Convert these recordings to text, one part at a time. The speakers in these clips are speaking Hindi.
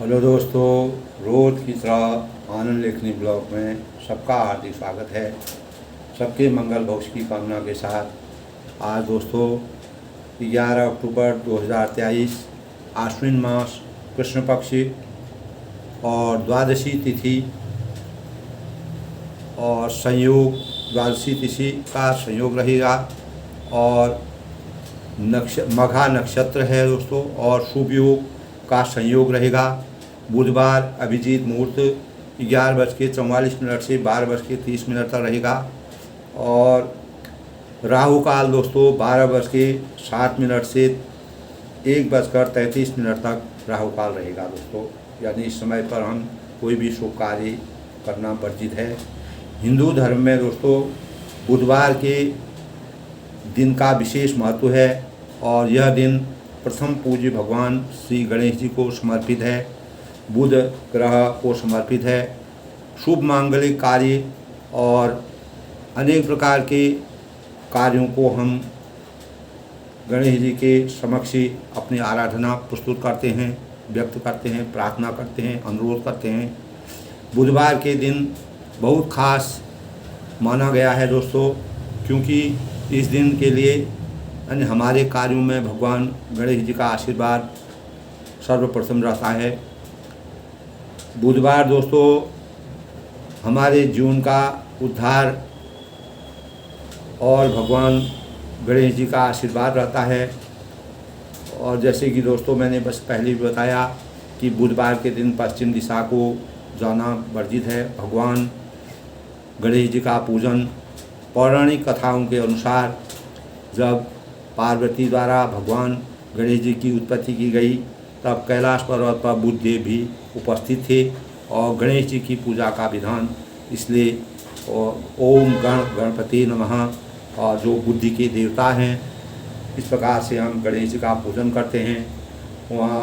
हेलो दोस्तों, रोज़ की तरह आनंद लेखनी ब्लॉग में सबका हार्दिक स्वागत है। सबके मंगल भविष्य की कामना के साथ आज दोस्तों 11 अक्टूबर 2023 आश्विन मास कृष्ण पक्ष और द्वादशी तिथि और संयोग द्वादशी तिथि का संयोग रहेगा और मघा नक्षत्र है दोस्तों और शुभ योग का संयोग रहेगा। बुधवार अभिजीत मुहूर्त 11:44 से 12:30 तक रहेगा और राहु काल दोस्तों 12:07 से 1:33 तक राहु काल रहेगा दोस्तों। यानी इस समय पर हम कोई भी शुभ कार्य करना वर्जित है। हिंदू धर्म में दोस्तों बुधवार के दिन का विशेष महत्व है और यह दिन प्रथम पूज्य भगवान श्री गणेश जी को समर्पित है, बुध ग्रह को समर्पित है। शुभ मांगलिक कार्य और अनेक प्रकार के कार्यों को हम गणेश जी के समक्ष अपनी आराधना प्रस्तुत करते हैं, व्यक्त करते हैं, प्रार्थना करते हैं, अनुरोध करते हैं। बुधवार के दिन बहुत खास माना गया है दोस्तों, क्योंकि इस दिन के लिए यानी हमारे कार्यों में भगवान गणेश जी का आशीर्वाद सर्वप्रथम रहता है। बुधवार दोस्तों हमारे जीवन का उद्धार और भगवान गणेश जी का आशीर्वाद रहता है। और जैसे कि दोस्तों मैंने बस पहले भी बताया कि बुधवार के दिन पश्चिम दिशा को जाना वर्जित है। भगवान गणेश जी का पूजन पौराणिक कथाओं के अनुसार जब पार्वती द्वारा भगवान गणेश जी की उत्पत्ति की गई तब कैलाश पर्वत पर बुद्धदेव भी उपस्थित थे और गणेश जी की पूजा का विधान इसलिए ओम गणपति नमः और जो बुद्धि के देवता हैं इस प्रकार से हम गणेश जी का पूजन करते हैं। वहाँ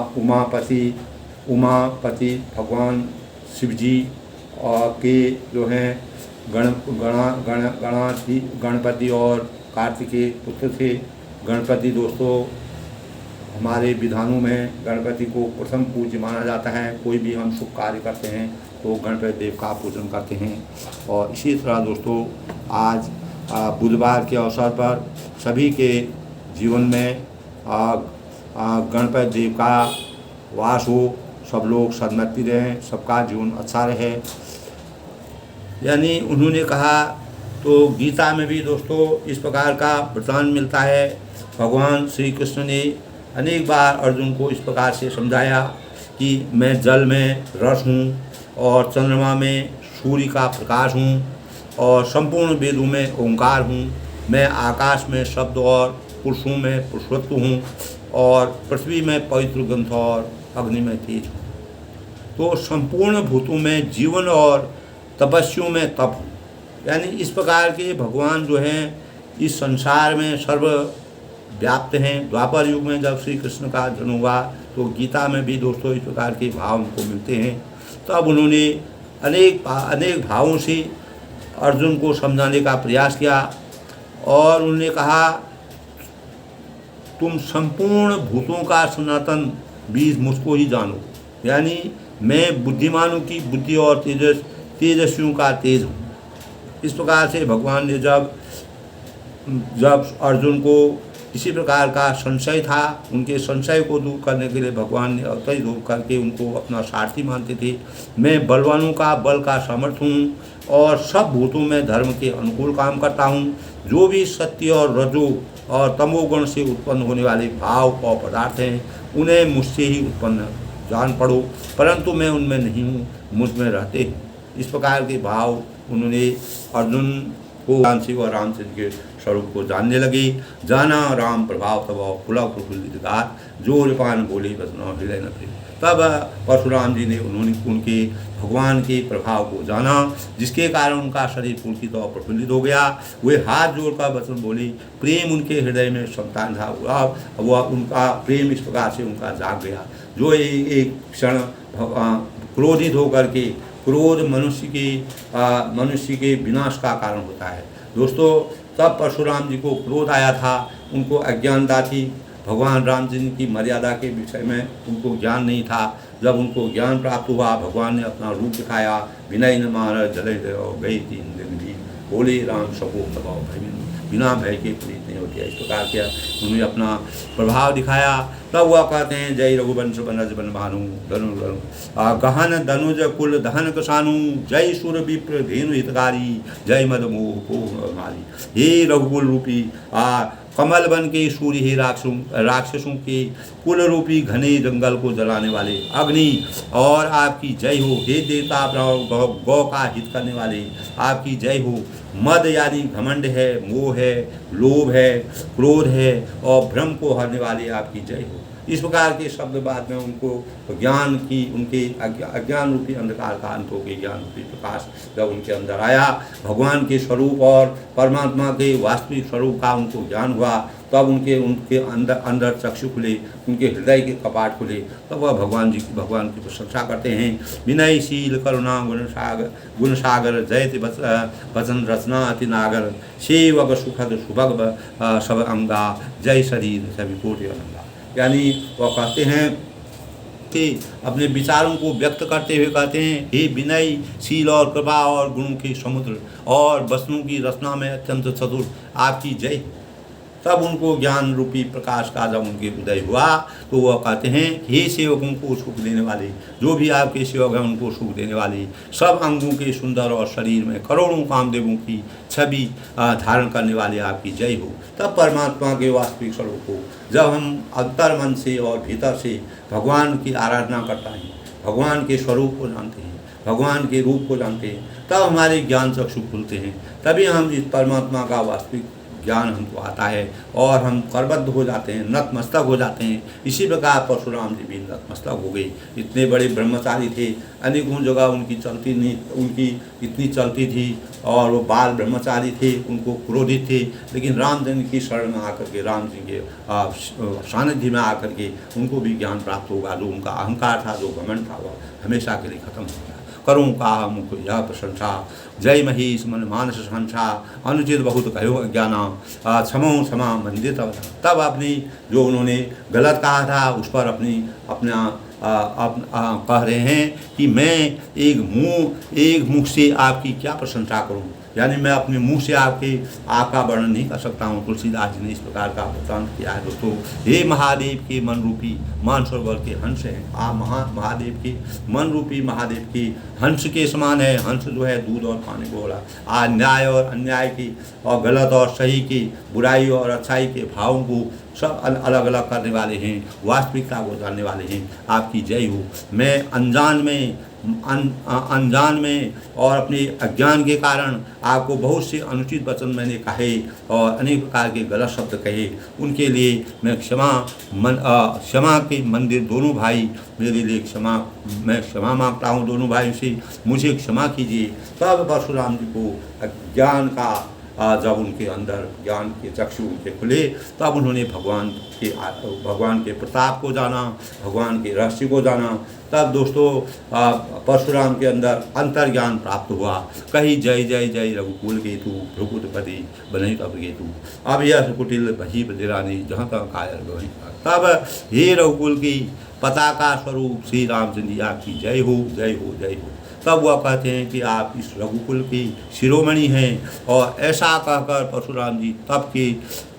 उमापति भगवान शिव जी और के जो हैं गणपति और कार्तिकेय पुत्र थे। गणपति दोस्तों हमारे विधानों में गणपति को प्रथम पूज्य माना जाता है। कोई भी हम शुभ कार्य करते हैं तो गणपति देव का पूजन करते हैं। और इसी तरह दोस्तों आज बुधवार के अवसर पर सभी के जीवन में गणपति देव का वास हो, सब लोग सन्मति रहें, सबका जीवन अच्छा रहे। यानी उन्होंने कहा तो गीता में भी दोस्तों इस प्रकार का वरदान मिलता है। भगवान श्री कृष्ण ने अनेक बार अर्जुन को इस प्रकार से समझाया कि मैं जल में रस हूँ और चंद्रमा में सूर्य का प्रकाश हूँ और संपूर्ण वेदों में ओंकार हूँ। मैं आकाश में शब्द और पुरुषों में पुरुषत्व हूँ और पृथ्वी में पवित्र ग्रंथ और अग्नि में तेज हूँ। तो संपूर्ण भूतों में जीवन और तपस्वियों में तप हूँ। यानी इस प्रकार के भगवान जो हैं इस संसार में सर्व व्याप्त हैं। द्वापर युग में जब श्री कृष्ण का जन्म हुआ तो गीता में भी दोस्तों इस प्रकार के भाव उनको मिलते हैं। तब उन्होंने अनेक भावों से अर्जुन को समझाने का प्रयास किया और उन्होंने कहा तुम संपूर्ण भूतों का सनातन बीज मुझको ही जानो। यानी मैं बुद्धिमानों की बुद्धि और तेजस्वियों का तेज हूँ। इस प्रकार से भगवान ने जब अर्जुन को किसी प्रकार का संशय था, उनके संशय को दूर करने के लिए भगवान ने अवतरित होकर के उनको अपना सारथी मानते थे। मैं बलवानों का बल का सामर्थ्य हूँ और सब भूतों में धर्म के अनुकूल काम करता हूँ। जो भी सत्य और रजो और तमोगुण से उत्पन्न होने वाले भाव और पदार्थ हैं उन्हें मुझसे ही उत्पन्न जान पड़ो, परंतु मैं उनमें नहीं हूँ, मुझ में रहते हैं। इस प्रकार के भाव उन्होंने अर्जुन को रामचंद्र और रामचंद्र के स्वरूप को जानने लगे। जाना राम प्रभाव तब पुलव प्रफुल्लित गात जो रिपान बोले बसना हृदय न प्रेम। तब परशुराम जी ने उनके भगवान के प्रभाव को जाना, जिसके कारण उनका शरीर पुलकित और प्रफुल्लित हो गया। वे हाथ जोड़कर वचन बोले, प्रेम उनके हृदय में संतान था, वह उनका प्रेम इस प्रकार से उनका जाग गया। जो एक क्षण क्रोधित होकर के क्रोध मनुष्य के विनाश का कारण होता है दोस्तों। तब परशुराम जी को क्रोध आया था, उनको अज्ञानता थी, भगवान रामचंद्र की मर्यादा के विषय में उनको ज्ञान नहीं था। जब उनको ज्ञान प्राप्त हुआ, भगवान ने अपना रूप दिखाया, विनय न मार जले गई 3 दिन भी, बोले राम सबो दबाओ भय, बिना भय के प्रीत नहीं होती है। इस प्रकार के उन्होंने अपना प्रभाव दिखाया। तब वह कहते हैं जय रघुवंश बनज बन भानु धनु गहन धनुज कुल दहन कसानु, जय सुर विप्र धेनु हितकारी, जय मद मोह को मारी। हे रघुकुल रूपी कमल बन के सूर्य, हे राक्षसों के कुल रूपी घने जंगल को जलाने वाले अग्नि, और आपकी जय हो। हे देवता गौ का हित करने वाले, आपकी जय हो। मद यानी घमंड है, मोह है, लोभ है, क्रोध है और भ्रम को हरने वाले आपकी जय हो। इस प्रकार के शब्द बाद में उनको ज्ञान की, उनके अज्ञान रूपी अंधकार का अंत हो के ज्ञान रूपी प्रकाश जब उनके अंदर आया, भगवान के स्वरूप और परमात्मा के वास्तविक स्वरूप का उनको ज्ञान हुआ, तब उनके अंदर चक्षु खुले, उनके हृदय के कपाट खुले। तब वह भगवान की प्रशंसा करते हैं। विनयशील करुणा गुण सागर जयति वचन रचना अति नागर, सेवक सुखद सुभग सब अंगा, जय शरीर सभी कोटि अनंगा। यानी वह कहते हैं कि अपने विचारों को व्यक्त करते हुए कहते हैं, हे विनय शील और कृपा और गुणों के समुद्र और वचनों की रचना में अत्यंत चतुर, आपकी जय। तब उनको ज्ञान रूपी प्रकाश का जब उनके उदय हुआ तो वह कहते हैं, हे सेवकों को सुख देने वाले, जो भी आपके सेवक हैं उनको सुख देने वाले, सब अंगों के सुंदर और शरीर में करोड़ों कामदेवों की छवि धारण करने वाले आपकी जय हो। तब परमात्मा के वास्तविक स्वरूप को जब हम अंतर मन से और भीतर से भगवान की आराधना करते हैं, भगवान के स्वरूप को जानते हैं, भगवान के रूप को जानते हैं, तब हमारे ज्ञान चक्षु खुलते हैं। तभी हम इस परमात्मा का वास्तविक ज्ञान हमको आता है और हम करबद्ध हो जाते हैं, नतमस्तक हो जाते हैं। इसी प्रकार परशुराम जी भी नतमस्तक हो गए। इतने बड़े ब्रह्मचारी थे, अनेकों जगह उनकी चलती नहीं, उनकी इतनी चलती थी और वो बाल ब्रह्मचारी थे, उनको क्रोधित थे, लेकिन राम जी की शरण में आकर के, राम जी के सानिध्य में आकर के उनको भी ज्ञान प्राप्त होगा। जो उनका अहंकार था, जो घमंड था, वह हमेशा के लिए खत्म हो गया। करूँ का मुख यह प्रशंसा, जय महीष मन मानस संसा, अनुचित बहुत कहो ज्ञाना, क्षमो क्षमा मंदिर। तब अपनी जो उन्होंने गलत कहा था उस पर अपना कह रहे हैं कि मैं एक मुख से आपकी क्या प्रशंसा करूं, यानी मैं अपने मुंह से आपका वर्णन नहीं कर सकता हूँ। तुलसीदास जी ने इस प्रकार का वृत्तांत किया है। दोस्तों, हे महादेव के मन रूपी मानसरोवर के हंस हैं, आप महादेव के मन रूपी महादेव के हंस के समान है। हंस जो है दूध और पानी को बोला, न्याय और अन्याय की और गलत और सही की, बुराई और अच्छाई के भावों को सब अलग अलग करने वाले हैं, वास्तविकता को जानने वाले हैं। आपकी जय हो। मैं अनजान में और अपने अज्ञान के कारण आपको बहुत से अनुचित वचन मैंने कहे और अनेक प्रकार के गलत शब्द कहे, उनके लिए मैं क्षमा के मंदिर दोनों भाई मेरे लिए मैं क्षमा मांगता हूँ दोनों भाइयों से, मुझे क्षमा कीजिए। तब परशुराम जी को ज्ञान का जब उनके अंदर ज्ञान के चक्षु उनके खुले, तब उन्होंने भगवान के प्रताप को जाना, भगवान के रहस्य को जाना। तब दोस्तों परशुराम के अंदर अंतर्ज्ञान प्राप्त हुआ। कही जय जय जय रघुकुल केतु, भ्रुकुटपति बनहि तब केतु, अब यह कुटिल भही बधिरानी, जहाँ तक कायर गई। तब हे रघुकुल की पताका स्वरूप श्री रामचंद्र जी आपकी जय हो, जय हो, जय हो। तब वह कहते हैं कि आप इस रघुकुल की शिरोमणि हैं। और ऐसा कहकर परशुराम जी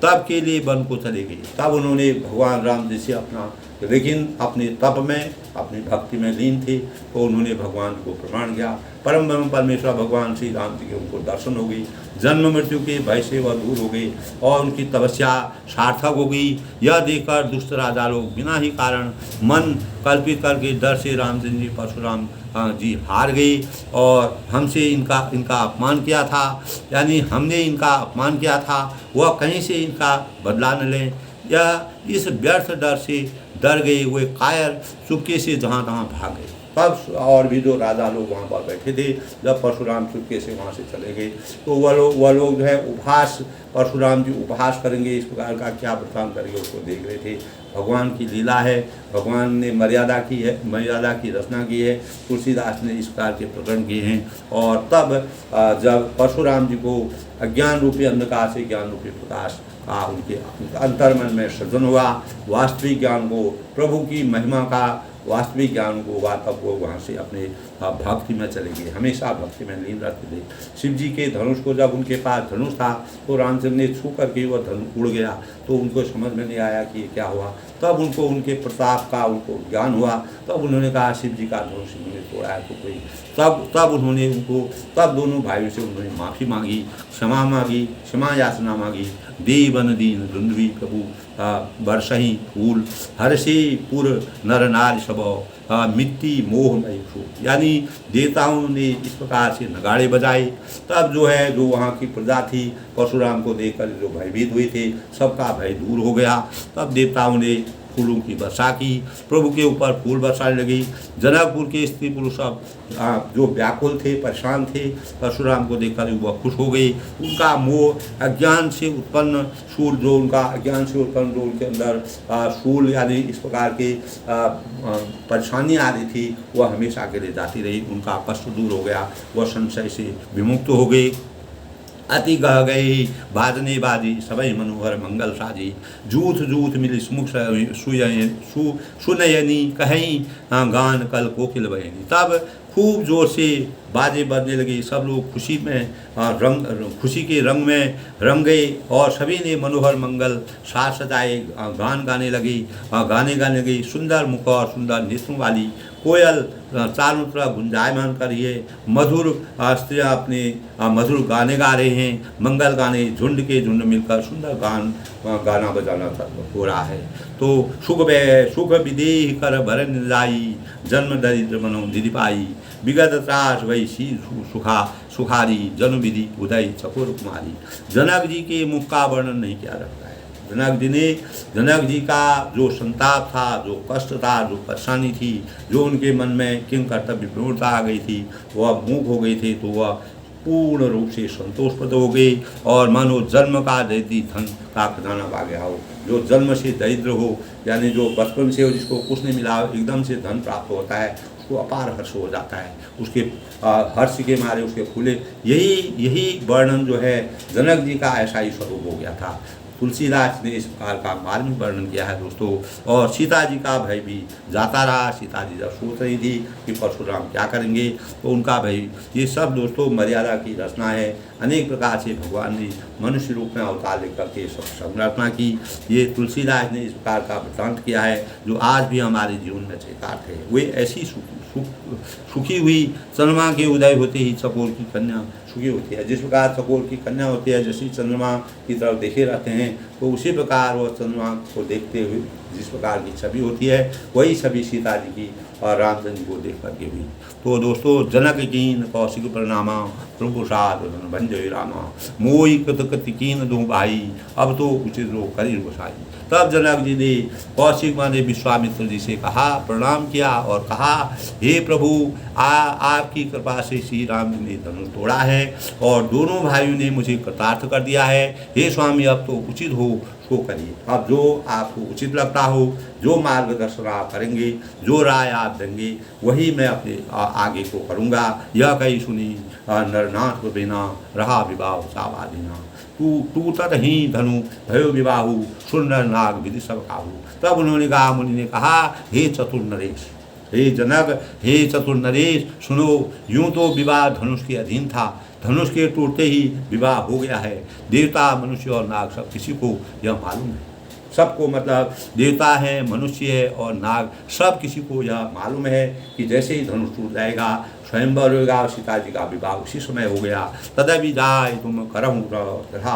तब के लिए वन को चले गए। तब उन्होंने भगवान राम जी से लेकिन अपने तप में, अपनी भक्ति में लीन थे, तो उन्होंने भगवान को प्रमाण किया। परम ब्रह्म परमेश्वर भगवान श्री राम जी के उनको दर्शन हो गई, जन्म मृत्यु के भय से वह दूर हो गई और उनकी तपस्या सार्थक हो गई। यह देखकर दुष्ट राजा लोग बिना ही कारण मन कल्पित करके डर से रामचंद्र जी परशुराम जी हार गए और हमसे इनका अपमान किया था, यानी हमने इनका अपमान किया था, वह कहीं से इनका बदला न लें, या इस व्यर्थ डर से डर गए। वे कायर चुपके से जहाँ तहाँ भाग गए। तब और भी जो राजा लोग वहाँ पर बैठे थे, जब परशुराम चुपके से वहाँ से चले गए, तो वह लोग जो है उपहास, परशुराम जी उपहास करेंगे, इस प्रकार का क्या वृत्तांत करेंगे उसको देख रहे थे। भगवान की लीला है, भगवान ने मर्यादा की रचना की है। तुलसीदास ने इस प्रकार के प्रकरण किए हैं। और तब जब परशुराम जी को अज्ञान रूपी अंधकार से ज्ञान रूपी प्रकाश का उनके अंतर्मन में सृजन हुआ, वास्तविक ज्ञान को, प्रभु की महिमा का वास्तविक ज्ञान उनको हुआ, तब वो वहाँ से अपने भक्ति में चले गए, हमेशा भक्ति में लीन रहते थे। शिव जी के धनुष को, जब उनके पास धनुष था तो रामचंद्र ने छू करके वह धनुष उड़ गया, तो उनको समझ में नहीं आया कि ये क्या हुआ। तब उनको उनके प्रताप का उनको ज्ञान हुआ, तब उन्होंने कहा शिव जी का धनुष उन्होंने तोड़ा है तो कोई, तब उन्होंने उनको, तब दोनों भाइयों से उन्होंने माफ़ी मांगी, क्षमा मांगी, क्षमा याचना मांगी। देवन दीन दुंदवी प्रभु बरसही फूल, हर्षे पुर नर नार सब मिट्टी मोह मई फूल। यानी देवताओं ने इस प्रकार से नगाड़े बजाए, तब जो है जो वहाँ की प्रजा थी परशुराम को देखकर जो भयभीत हुए थे, सबका भय दूर हो गया। तब देवताओं ने फूलों की वर्षा की, प्रभु के ऊपर फूल बरसाने लगी। जनकपुर के स्त्री पुरुष सब जो व्याकुल थे, परेशान थे, परशुराम को देखकर वह खुश हो गए। उनका मोह अज्ञान से उत्पन्न शूल, जो उनका अज्ञान से उत्पन्न जो उनके अंदर शूल यानी इस प्रकार के परेशानी आ रही थी, वह हमेशा के लिए जाती रही। उनका कष्ट दूर हो गया, वह संशय से विमुक्त हो गए। अति गह गई बाजने बाजी, सबई मनोहर मंगल साजी। जूथ जूथ मिली सुमुख सुनयनी, कहीं गान कल कोकिल बयनी। तब खूब जोर से बाजे बजने लगे, सब लोग खुशी में खुशी के रंग में रंग गए, और सभी ने मनोहर मंगल साज सजाए, गान गाने लगी, गाने गाने लगी। सुंदर मुख और सुंदर नेत्रों वाली कोयल चारों तरफ गुंजायमान कर रही है। मधुर स्त्रियाँ अपने मधुर गाने गा रहे हैं, मंगल गाने, झुंड के झुंड मिलकर सुंदर गाना बजाना हो रहा है। तो सुख विदेह कर भरन जाई, जन्म दरिद्र मनो निधि पाई। विगत त्रास वही सी सुखारी, जन्म विधि उदय चकोर कुमारी। जनक जी के मुख का वर्णन नहीं किया जाता है। जनक जी का जो संताप था, जो कष्ट था, जो परेशानी थी, जो उनके मन में किंग कर्तव्य विमूढ़ता आ गई थी, वह मूक हो गई थी, तो वह पूर्ण रूप से संतोषप्रद हो गई। और मानो जन्म का दैती धन का खजाना पा गया हो। जो जन्म से दरिद्र हो, यानी जो बचपन से हो, जिसको कुछ नहीं मिला, एकदम से धन प्राप्त होता है, उसको अपार हर्ष हो जाता है। उसके हर्ष के मारे उसके फूले, यही वर्णन जो है जनक जी का ऐसा ही स्वरूप हो गया था। तुलसीदास ने इस प्रकार का मार्मिक वर्णन किया है दोस्तों। और सीता जी का भय भी जाता रहा। सीता जी जब सोच रही थी कि परशुराम क्या करेंगे, तो उनका भय, ये सब दोस्तों मर्यादा की रचना है। अनेक प्रकार से भगवान ने मनुष्य रूप में अवतार लेकर के सब संरचना की। ये तुलसीदास ने इस प्रकार का वृत्तांत किया है, जो आज भी हमारे जीवन में चरितार्थ है। वे ऐसी सुखी हुई चंद्रमा के उदय होते ही चकोर की कन्या सुखी होती है। जिस प्रकार चकोर की कन्या होती है, जैसे चंद्रमा की तरफ देखे रहते हैं, तो उसी प्रकार वह चंद्रमा को देखते हुए जिस प्रकार की छवि होती है, वही छवि सीता जी की और रामचंद्र जी को देख करके हुई। तो दोस्तों, जनक कीन कौशिक प्रणामा, प्रभु साध भंजय रामा। मोई कृत कीन दो भाई, अब तो उचित रो करी गोसाई। तब जनक जी ने कौशिक माने विश्वामित्र जी से कहा, प्रणाम किया और कहा, हे प्रभु, आपकी कृपा से श्री राम जी ने धनुष तोड़ा है और दोनों भाइयों ने मुझे कृतार्थ कर दिया है। हे स्वामी, अब तो उचित हो सो करिए। अब जो आपको उचित लगता हो, जो मार्गदर्शन आप करेंगे, जो राय आप देंगे, वही मैं अपने आगे को करूँगा। यह कही सुनी नरनाथ बिना, रहा विवाह सावादिना। टूटत ही धनु भयो विवाहु, सुंदर नाग विधि सब काहू। तब उन्होंने कहा, मुनि ने कहा, हे चतुर नरेश, हे जनक, हे चतुर नरेश, सुनो, यूं तो विवाह धनुष के अधीन था, धनुष के टूटते ही विवाह हो गया है। देवता, मनुष्य और नाग सब किसी को यह मालूम है। सबको, मतलब देवता है, मनुष्य है और नाग, सब किसी को यह मालूम है कि जैसे ही धनुष टूट जाएगा, स्वयंवर होगा, सीता जी का विवाह उसी समय हो गया। तदवि जाय तुम करहूँ तथा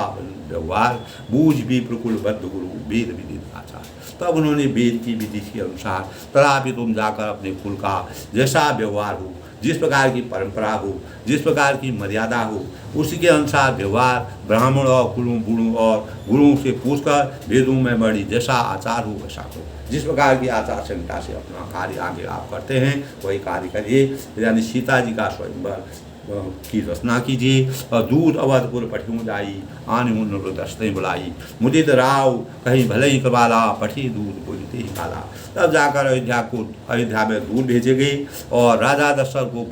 व्यवहार, बूझ भी प्रकुल बद्ध गुरु वेद विधि आचार। तब उन्होंने वेद की विधि के अनुसार, तथापि तुम जाकर अपने कुल का जैसा व्यवहार हो, जिस प्रकार की परंपरा हो, जिस प्रकार की मर्यादा हो, उसी के अनुसार व्यवहार ब्राह्मण और कुलों बूढ़ों और गुरुओं से पूछकर वेदों में बड़ी जैसा आचार हो वैसा हो। जिस प्रकार की आचार संहिता से अपना कार्य आगे आप करते हैं, वही कार्य करिए। यानी सीता जी का स्वयंवर की रचना कीजिए। और दूध अवधपुर पठियों जाई, आने उन दस्तें बुलाई, मुदित राव कहीं भले ही कृपाला, पठी दूध बोलते ही काला। तब जाकर अयोध्या में दूध भेजे गए और राजा दशरथ को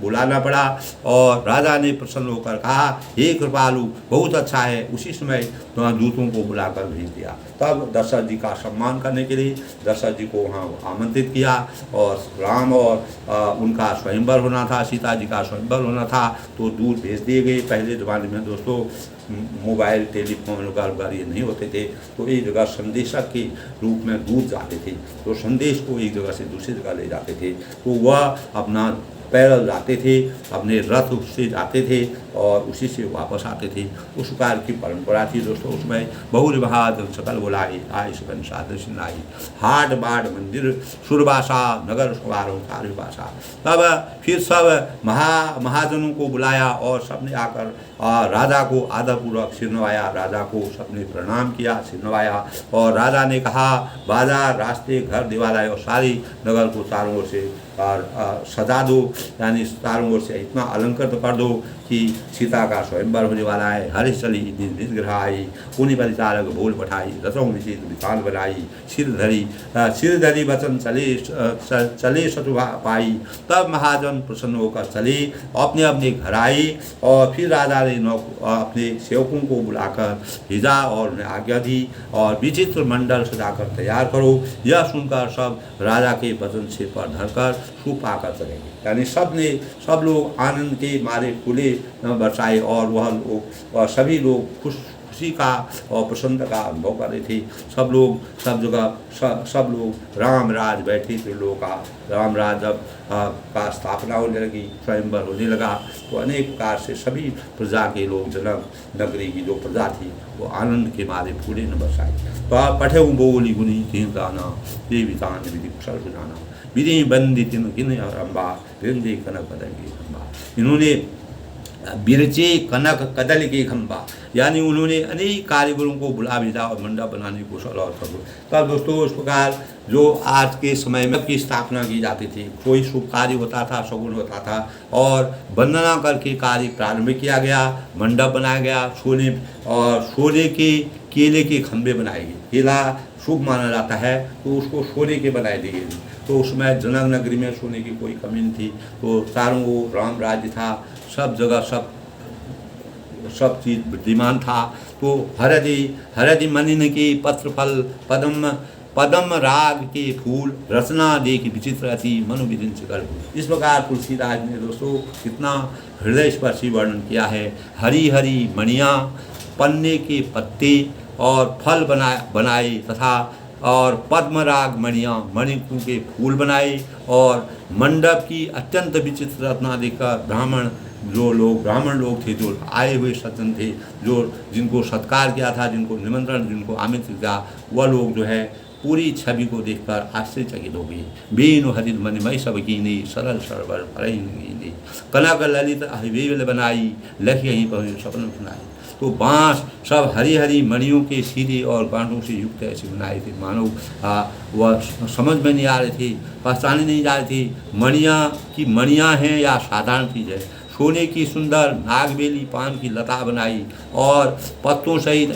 बुलाना पड़ा। और राजा ने प्रसन्न होकर कहा, हे कृपालु, बहुत अच्छा है। उसी समय दूतों को बुलाकर भेज दिया। तब दशरथ जी का सम्मान करने के लिए दशरथ जी को वहाँ आमंत्रित किया। और राम और उनका स्वयंवर होना था, सीता जी का स्वयंवर होना था, तो दूध भेज दिए गए। पहले ज़माने में दोस्तों मोबाइल टेलीफोन वगैरह ये नहीं होते थे, तो एक जगह संदेशक के रूप में दूध जाते थे, तो संदेश को एक जगह से दूसरी जगह ले जाते थे। तो वह अपना पैदल जाते थे, अपने रथ से जाते थे और उसी से वापस आते थे। उस प्रकार की परंपरा थी दोस्तों। उसमें बहुर बहादुर सकल बुलाई, आय सकन सादृश नाई, हाट बाट मंदिर सुरबासा, नगर सवारों कार्य भाषा। तब फिर सब महाजनों को बुलाया और सबने आकर राजा को आदरपूर्वक सिर नवाया। राजा को सबने प्रणाम किया, सिर नवाया। और राजा ने कहा, बाजार रास्ते घर दिवालाए और सारी नगर को चारों ओर से सजा दो, यानी चारों ओर से इतना अलंकृत कर दो कि सीता का स्वयंवर होने वाला है। हरिश चली निज ग्रह आई, पुनि परिचारक बोल पठाई, रसों में विशाल बनाई, सिर धरी वचन चले शत्रुभा पाई। तब महाजन प्रसन्न होकर चले, अपने अपने घर आए। और फिर राजा ने अपने सेवकों को बुलाकर भेजा और उन्हें आज्ञा दी और विचित्र मंडल सजाकर तैयार करो। यह सुनकर सब राजा के वचन से पर धरकर सूप पाकर चलेंगे। यानी सब लोग आनंद के मारे फूले बरसाए और वह लोग और सभी लोग खुशी का और प्रसन्न का अनुभव कर रहे थे। सब लोग सब जगह सब लोग राम राज बैठे थे। लोगों का राम राज जब का स्थापना होने लगी, स्वयंवर होने लगा, तो अनेक प्रकार से सभी प्रजा के लोग, जनक नगरी की जो प्रजा थी, वो आनंद के मारे फूले न बरसाए। तो आप पठे बोली गुनी तीन गाना, देवी तान विधि कुशल सुनाना, विधि बंदी तीन किन अम्बा, बिरंजे कनक बदल की खंबा। इन्होंने बिरचे कनक कदल के खंबा, यानी उन्होंने अनेक कारीगरों को बुला भेजा और मंडप बनाने की कुशल और सब। तब दोस्तों उस प्रकार जो आज के समय में की स्थापना की जाती थी, कोई शुभ कार्य होता था, शगुन होता था, और वंदना करके कार्य प्रारंभ किया गया, मंडप बनाया गया, सोने के केले के खंभे बनाए गए। केला शुभ माना जाता है, तो उसको सोने के बनाए दिए। तो उसमें जनक नगरी में सोने की कोई कमी नहीं थी। तो चारों ओर राम राज्य था, सब जगह सब चीज़ विद्यमान था। तो हरदि मनिन के पत्र फल, पदम राग के फूल, रचना देख विचित्र अति मनोविदिन शिखर। इस प्रकार तुलसीदास ने दोस्तों कितना हृदय स्पर्शी वर्णन किया है। हरी हरी मणियाँ, पन्ने के पत्ते और फल बनाए तथा और पद्मराग मणिकों के फूल बनाए। और मंडप की अत्यंत विचित्र रचना देखकर ब्राह्मण लोग थे, जो आए हुए सज्जन थे, जिनको सत्कार किया था, जिनको आमंत्रित किया, वह लोग जो है पूरी छवि को देखकर आश्चर्यचकित हो गए। बेनु हरित मनमय सब कीनी, सरल सरवर फरही कनक ललित अहिवेल बनाई, लख यहीं पर सपन सुनाई। तो बाँस सब हरी हरी मणियों के सीधे और गांठों से युक्त ऐसे बनाए थे, मानो वह समझ में नहीं आ रही थी, पहचाने नहीं जा रही थी मणियाँ हैं या साधारण चीज़ है। सोने की सुंदर नागबेली पान की लता बनाई और पत्तों सहित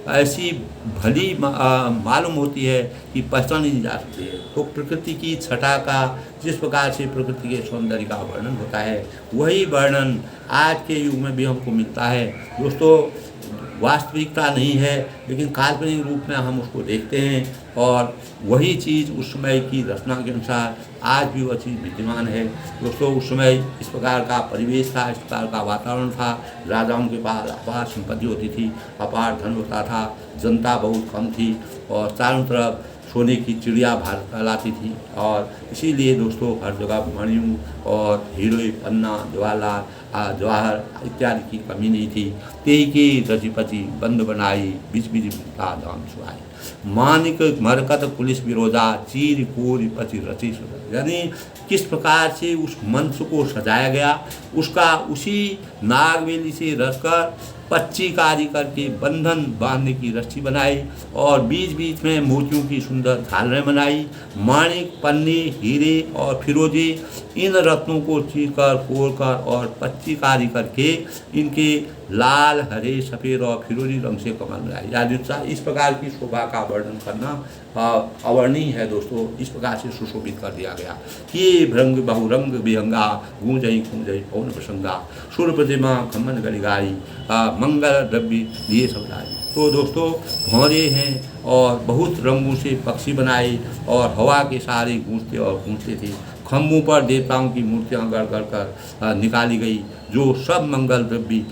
ऐसी भली मालूम होती है कि पहचानी नहीं जा सकती है। तो प्रकृति की छटा का जिस प्रकार से प्रकृति के सौंदर्य का वर्णन होता है, वही वर्णन आज के युग में भी हमको मिलता है। दोस्तों, वास्तविकता नहीं है, लेकिन काल्पनिक रूप में हम उसको देखते हैं, और वही चीज़ उस समय की रचना के अनुसार आज भी वह चीज़ विद्यमान है। दोस्तों, उस समय इस प्रकार का परिवेश था, इस प्रकार का वातावरण था। राजाओं के पास अपार संपत्ति होती थी, अपार धन होता था, जनता बहुत कम थी, और चारों तरफ सोने की चिड़िया भारत फैलाती थी। और इसीलिए दोस्तों हर जगह मणियों और हीरे, पन्ना, जवाहर इत्यादि की कमी नहीं थी। तेई की रचिपति बंद बनाई, बीच बीच का दाम सुहाई। मानिक मरकत पुलिस विरोधा चीर कोर पति रचि सुधा। यानी किस प्रकार से उस मंच को सजाया गया, उसका उसी नागवेली से रचकर पच्ची कारी करके बंधन बांधने की रस्सी बनाई और बीच बीच में मोतियों की सुंदर झालरें बनाई। माणिक, पन्ने, हीरे और फिरोजे इन रत्नों को चीरकर कोरकर और पच्ची कारी करके इनके लाल, हरे, सफ़ेद और फिरोजी रंग से कमल बनाए। यानी इस प्रकार की शोभा का वर्णन करना अवर्णीय है दोस्तों। इस प्रकार से सुशोभित कर दिया गया कि भ्रंग बहुरंग विहंगा गूंजई खूंजई पौन प्रसंगा सुर प्रतिमा खम्मन गलिगारी मंगल द्रव्य लिए समुदाय। तो दोस्तों भौरे हैं और बहुत रंगों से पक्षी बनाए और हवा के सहारे गूंजते और गूंजते थे। खम्भों पर देवताओं की मूर्तियां गढ़ गढ़ कर निकाली गई जो सब मंगल द्रव्य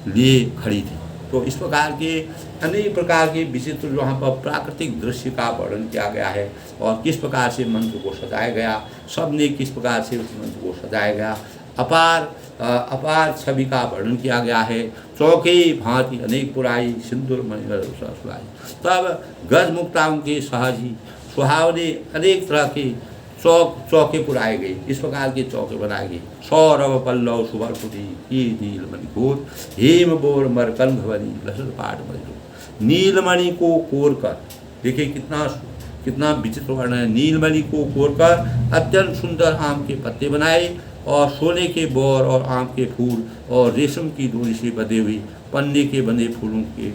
लिए खड़ी थी। तो इस प्रकार के अनेक प्रकार के विचित्र जो यहाँ पर प्राकृतिक दृश्य का वर्णन किया गया है और किस प्रकार से मंच को सजाया गया, सब ने किस प्रकार से उस मंच को सजाया गया, अपार छवि का वर्णन किया गया है। चौके भांति अनेक पुराई सिंदूर मणिगर सुराई। तब गज मुक्ताओं के सहज ही सुहावने अनेक तरह के चौके पुराए गए। इस प्रकार के चौके बनाए गए। सौरभ पल्लव सुभरपुरी की नीलमणि घोर हेम बोर मरकंद भवनी लसद पाट मजरू। नीलमणि को कोर कर, देखिए कितना विचित्र वर्णन है। नीलमणि को कोर कर अत्यंत सुंदर आम के पत्ते बनाए और सोने के बोर और आम के फूल और रेशम की डोरी से बंधे हुए पन्ने के बंधे फूलों के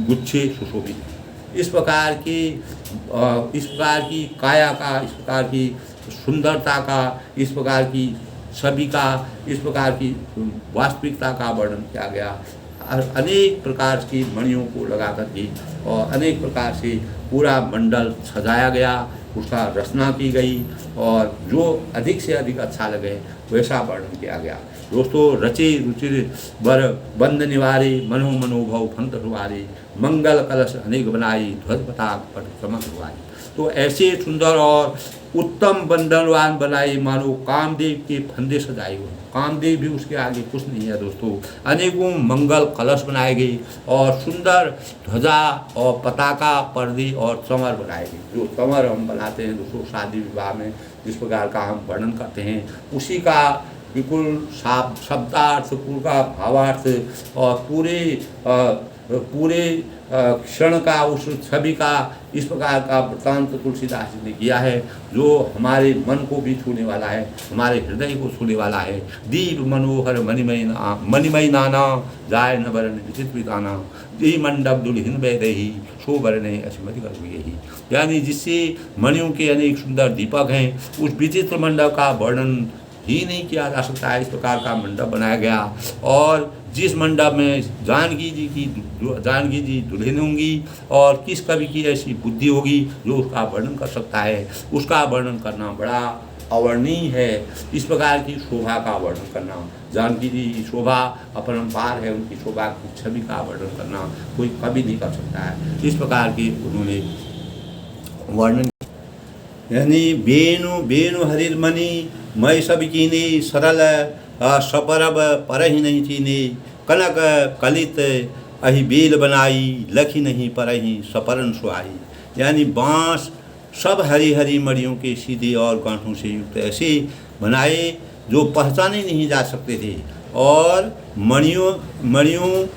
गुच्छे सुशोभित। इस प्रकार की काया का, इस प्रकार की सुंदरता का, इस प्रकार की छवि का, इस प्रकार की वास्तविकता का वर्णन किया गया। अनेक प्रकार की मणियों को लगा करके और अनेक प्रकार से पूरा मंडल सजाया गया, उसका रचना की गई और जो अधिक से अधिक अच्छा लगे वैसा वर्णन किया गया। दोस्तों रचे रुचिर बर बंद निवारे मनो मनोभव फंत हुआरे मंगल कलश अनेक बनाई ध्वज पताक पर चमक हुआई। तो ऐसे सुंदर और उत्तम बंधनवान बनाए मानो कामदेव के फंदे सजाए हुए। कामदेव भी उसके आगे कुछ नहीं है दोस्तों। अनेकों मंगल कलश बनाए गए और सुंदर ध्वजा और पताका, पर्दे और चमर बनाए गए। जो चमर हम बनाते हैं दोस्तों शादी विवाह में, जिस प्रकार का हम वर्णन करते हैं, उसी का बिल्कुल शब्दार्थ, पूरा भावार्थ और पूरे क्षण का उस छवि का इस प्रकार का वृत्तांत तुलसीदास जी ने किया है जो हमारे मन को भी छूने वाला है, हमारे हृदय को छूने वाला है। दीप मनोहर मणिमय नाना जाय न वरण विचित्र विताना दी मंडप दुल्हिन बह रही सो वरण अस्मृति कर यही। यानी जिससे मणियों के अनेक सुंदर दीपक हैं, उस विचित्र मंडप का वर्णन ही नहीं किया जा सकता है। इस प्रकार का मंडप बनाया गया और जिस मंडप में जानकी जी दुल्हन होंगी और किस कवि की ऐसी बुद्धि होगी जो उसका वर्णन कर सकता है, उसका वर्णन करना बड़ा अवर्णीय है। इस प्रकार की शोभा का वर्णन करना, जानकी जी की शोभा अपरंपार है, उनकी शोभा की छवि का वर्णन करना कोई कवि नहीं कर सकता है। इस प्रकार की उन्होंने वर्णन, यानी बेनु हरिर्मणि मैं सब कीने सरल सपरब पर ही नहीं चीने कनक कलित अहि बेल बनाई लखी नहीं पर ही सपरन सुहाई। यानी बाँस सब हरी हरी मड़ियों के सीधे और गांठों से युक्त ऐसे बनाए जो पहचाने नहीं जा सकते थे और मणियों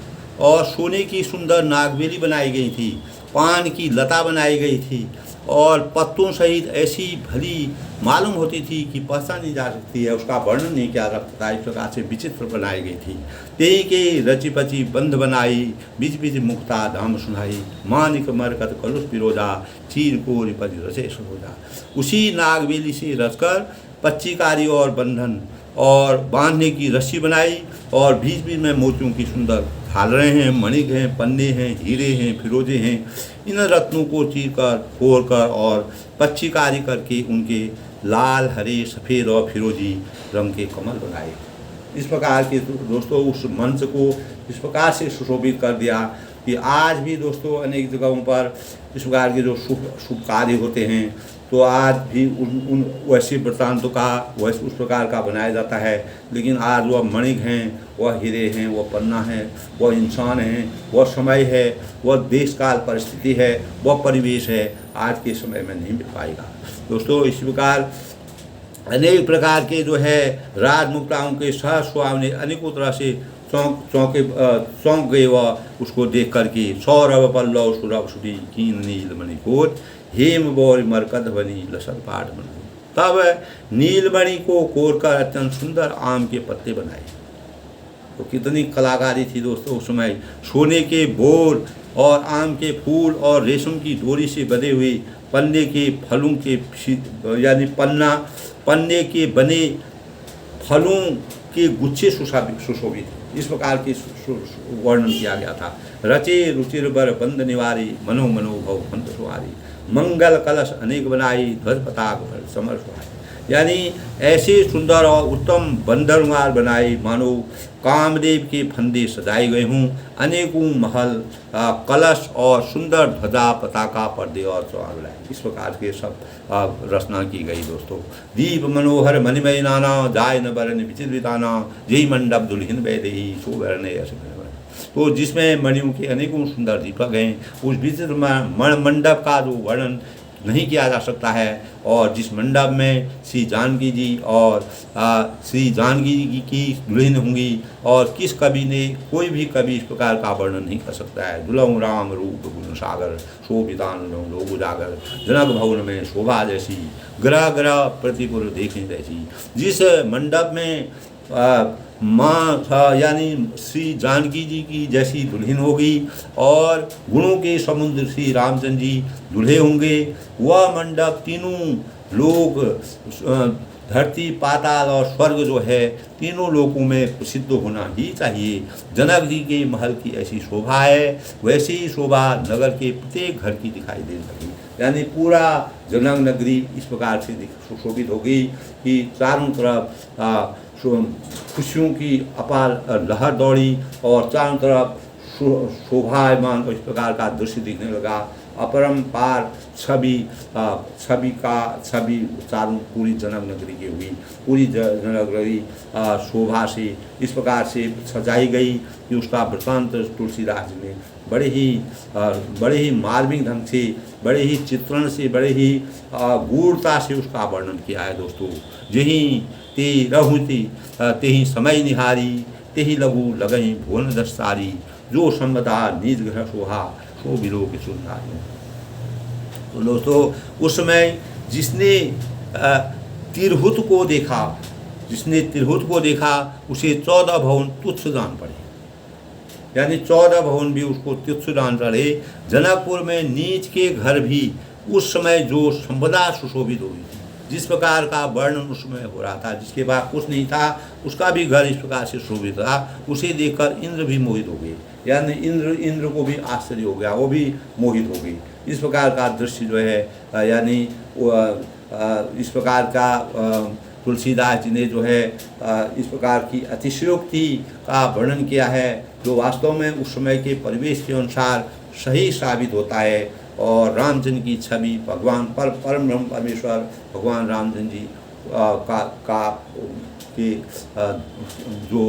और सोने की सुंदर नागबेली बनाई गई थी, पान की लता बनाई गई थी और पत्तों सहित ऐसी भली मालूम होती थी कि पहचान नहीं जा सकती है, उसका वर्णन नहीं किया जा सकता। इस प्रकार से विचित्र बनाई गई थी। तेई के रची पची बंध बनाई बीच बीच मुक्ता धाम सुनाई मानिक मरकत कलुष पिरोजा चीर को रिपति रचे सरोजा। उसी नागबेली से रचकर पच्चीकारी और बंधन और बांधने की रस्सी बनाई और बीच बीच में मोतियों की सुंदर झालरें हैं, मणिक हैं, पन्ने हैं, हीरे हैं, फिरोजे हैं। इन रत्नों को चीर कर फोड़ कर और पच्चीकारी करके उनके लाल, हरे, सफ़ेद और फिरोजी रंग के कमल बनाए। इस प्रकार के दोस्तों उस मंच को इस प्रकार से सुशोभित कर दिया कि आज भी दोस्तों अनेक जगहों पर इस प्रकार के जो शुभ कार्य होते हैं तो आज भी उन वैसे वृत्तांतों का वैसे उस प्रकार का बनाया जाता है। लेकिन आज वह मणिक हैं, वह हीरे हैं, वह पन्ना है, वह इंसान हैं, वह समय है, वह देश काल परिस्थिति है, वह परिवेश है, आज के समय में नहीं मिल पाएगा दोस्तों। इस प्रकार अनेक प्रकार के जो है राजमुक्ताओं के सहस्वाम ने अनेकों तरह से चौंक गए वह उसको देख करके। सौरभ पल्लव सुरभ सुधी कीन नील मणिकोट हेम बौर मरकत बनी लसर पाठ बन। तब नीलमणि को कोरकर अत्यंत सुंदर आम के पत्ते बनाए। तो कितनी कलाकारी थी दोस्तों उस समय। सोने के बोर और आम के फूल और रेशम की डोरी से बंधे हुए पन्ने के फलों के यानी पन्ने के बने फलों के गुच्छे सुशोभित इस प्रकार के वर्णन किया गया था। रचे रुचिर बर बंद निवारी मनो मनोभव पंत सुवारी मंगल कलश अनेक बनाई ध्वज पताक भर समर सुहाई। यानी ऐसे सुंदर और उत्तम बंदरगार बनाए मानो कामदेव के फंदे सजाए गए हों। अनेकों महल कलश और सुंदर ध्वजा पताका पर्दे और चौर लाए। इस प्रकार के सब रचना की गई दोस्तों। दीप मनोहर मणिमय नाना जाय न बरन विचित्रिताना जय मंडप दुल्हन वैदेही सो वरने ऐसे। तो जिसमें मणियों के अनेकों सुंदर दीपक हैं, उस विचित्र मंडप का जो वर्णन नहीं किया जा सकता है। और जिस मंडप में श्री जानकी जी और श्री जानकी जी की दुल्हन होंगी और किस कवि ने कोई भी कवि इस प्रकार का वर्णन नहीं कर सकता है। दुलहु राम रूप गुण सागर शोभितान लोग उजागर जनक भवन में शोभा जैसी ग्रह ग्रह प्रतिपुर देखने जैसी। जिस मंडप में माँ यानी श्री जानकी जी की जैसी दुल्हन होगी और गुणों के समुद्र श्री रामचंद्र जी दूल्हे होंगे, वह मंडप तीनों लोग धरती पाताल और स्वर्ग जो है तीनों लोकों में प्रसिद्ध होना ही चाहिए। जनक जी के महल की ऐसी शोभा है, वैसी ही शोभा नगर के प्रत्येक घर की दिखाई दे सकेगी। यानी पूरा जनक नगरी इस प्रकार से सुशोभित होगी कि चारों तरफ खुशियों की अपार लहर दौड़ी और चारों तरफ शोभायमान इस प्रकार का दृश्य दिखने लगा। अपरंपार छवि चारों पूरी जनक नगरी की हुई। पूरी जनक नगरी शोभा से इस प्रकार से सजाई गई कि उसका वृत्तांत तुलसीदास जी ने बड़े ही मार्मिक ढंग से, बड़े ही चित्रण से, बड़े ही गूढ़ता से उसका वर्णन किया है दोस्तों। जही ते रहुति तेहि समय निहारी तेहि लघु लगई भुवन दस्तारी जो संबदा निज ग्रह सोहा सो बिलो के सुधारी। तो दोस्तों उस समय जिसने तिरहुत को देखा उसे 14 भवन तुच्छ जान पड़े। यानी 14 भवन भी उसको तुच्छ जान पड़े। जनकपुर में नीच के घर भी उस समय जो संपदा सुशोभित हुई थी, जिस प्रकार का वर्णन उसमें हो रहा था, जिसके बाद कुछ नहीं था उसका भी घर इस प्रकार से शोभित था। उसे देखकर इंद्र भी मोहित हो गए। यानी इंद्र को भी आश्चर्य हो गया, वो भी मोहित हो गई। इस प्रकार का दृश्य जो है यानी इस प्रकार का तुलसीदास जी ने जो है इस प्रकार की अतिशयोक्ति का वर्णन किया है, जो वास्तव में उस समय के परिवेश के अनुसार सही साबित होता है। और रामचंद्र की छवि भगवान परम ब्रह्म परमेश्वर भगवान रामचंद्र जी के जो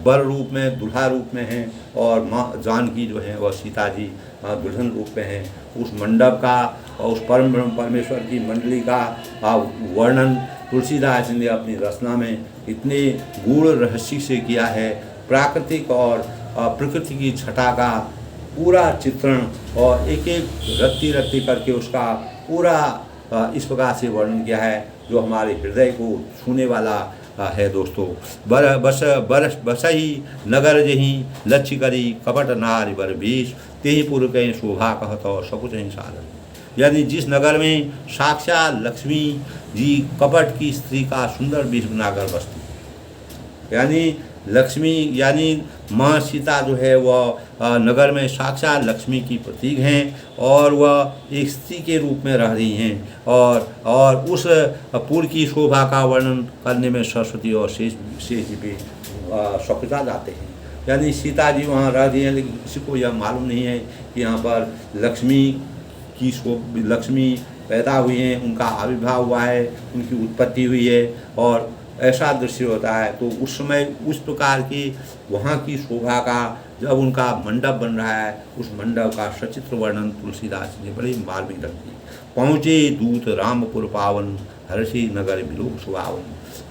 बर रूप में, दुल्हा रूप में हैं और माँ जानकी जो है वह सीता जी दुल्हन रूप में हैं। उस मंडप का और उस परम ब्रह्म परमेश्वर की मंडली का वर्णन तुलसीदास जी ने अपनी रचना में इतने गूढ़ रहस्य से किया है। प्राकृतिक और प्रकृति की छटा का पूरा चित्रण और एक एक रत्ती करके उसका पूरा इस प्रकार से वर्णन किया है जो हमारे हृदय को छूने वाला है दोस्तों। बस ही नगर जही लक्ष्य करी कपट नारी बर बीस तेही पुर कहीं शोभा कहत और सकुच ही साधन। यानी जिस नगर में साक्षात लक्ष्मी जी कपट की स्त्री का सुंदर वेश बनाकर बसती, यानी लक्ष्मी यानी माँ सीता जो है वह नगर में साक्षात लक्ष्मी की प्रतीक हैं और वह एक स्त्री के रूप में रह रही हैं। और उस पुर की शोभा का वर्णन करने में सरस्वती और शेष जी भी सकुचा जाते हैं। यानी सीता जी वहाँ रह रही हैं, लेकिन किसी को यह मालूम नहीं है कि यहाँ पर लक्ष्मी पैदा हुए हैं, उनका आविर्भाव हुआ है, उनकी उत्पत्ति हुई है और ऐसा दृश्य होता है। तो उस समय उस प्रकार की वहाँ की शोभा का जब उनका मंडप बन रहा है, उस मंडप का सचित्र वर्णन तुलसीदास ने बड़ी मार्मिक ढंग से पहुँचे दूत रामपुर पावन, हर्षि नगर बिलोक सुहावन,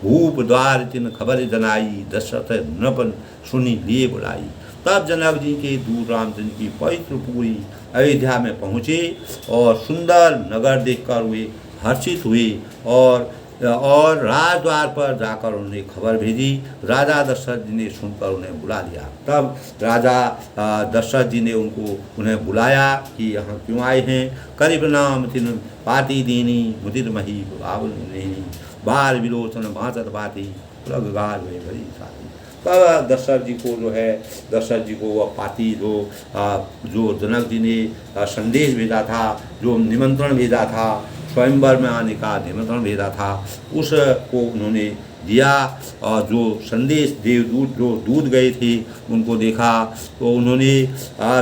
भूप द्वार तिन खबर जनाई, दशरथ नृपन सुनी लिए बुलाई। तब जनक जी के दूत रामचंद्र की पवित्र पूरी अयोध्या में पहुँचे और सुंदर नगर देखकर वे हर्षित हुए और राजद्वार पर जाकर उन्होंने खबर भेजी। राजा दशरथ जी ने सुनकर उन्हें बुला लिया। तब राजा दशरथ जी ने उन्हें बुलाया कि यहाँ क्यों आए हैं। करीब नाम तिन पाती दीनी मुदिर मही बावनी, बाल विलोचन बाँचत पाती गाल हुए भरी साथी। तब दशरथ जी को दशरथ जी को वह पाती जो जनक जी ने संदेश भेजा था, जो निमंत्रण भेजा था, स्वयंवर में आने का निमंत्रण भेजा था, उसको उन्होंने दिया। और जो संदेश देवदूत जो दूत गए थे उनको देखा तो उन्होंने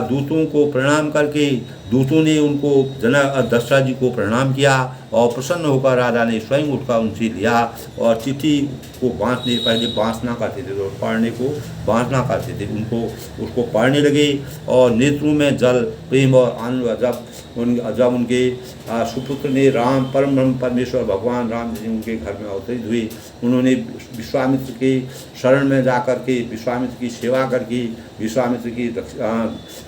दूतों को प्रणाम करके दूतों ने उनको दशरथ जी को प्रणाम किया और प्रसन्न होकर राजा ने स्वयं उठकर उनसे लिया और चिट्ठी को बाँचने, पहले बाँचना करते थे तो पढ़ने को बाँचना करते थे, उसको पढ़ने लगे और नेत्रों में जल प्रेम और आनंद जब उनके सुपुत्र ने राम परम ब्रह्म परमेश्वर भगवान राम जी उनके घर में अवतरित हुए, उन्होंने विश्वामित्र के शरण में जाकर के विश्वामित्र की सेवा करके, विश्वामित्र की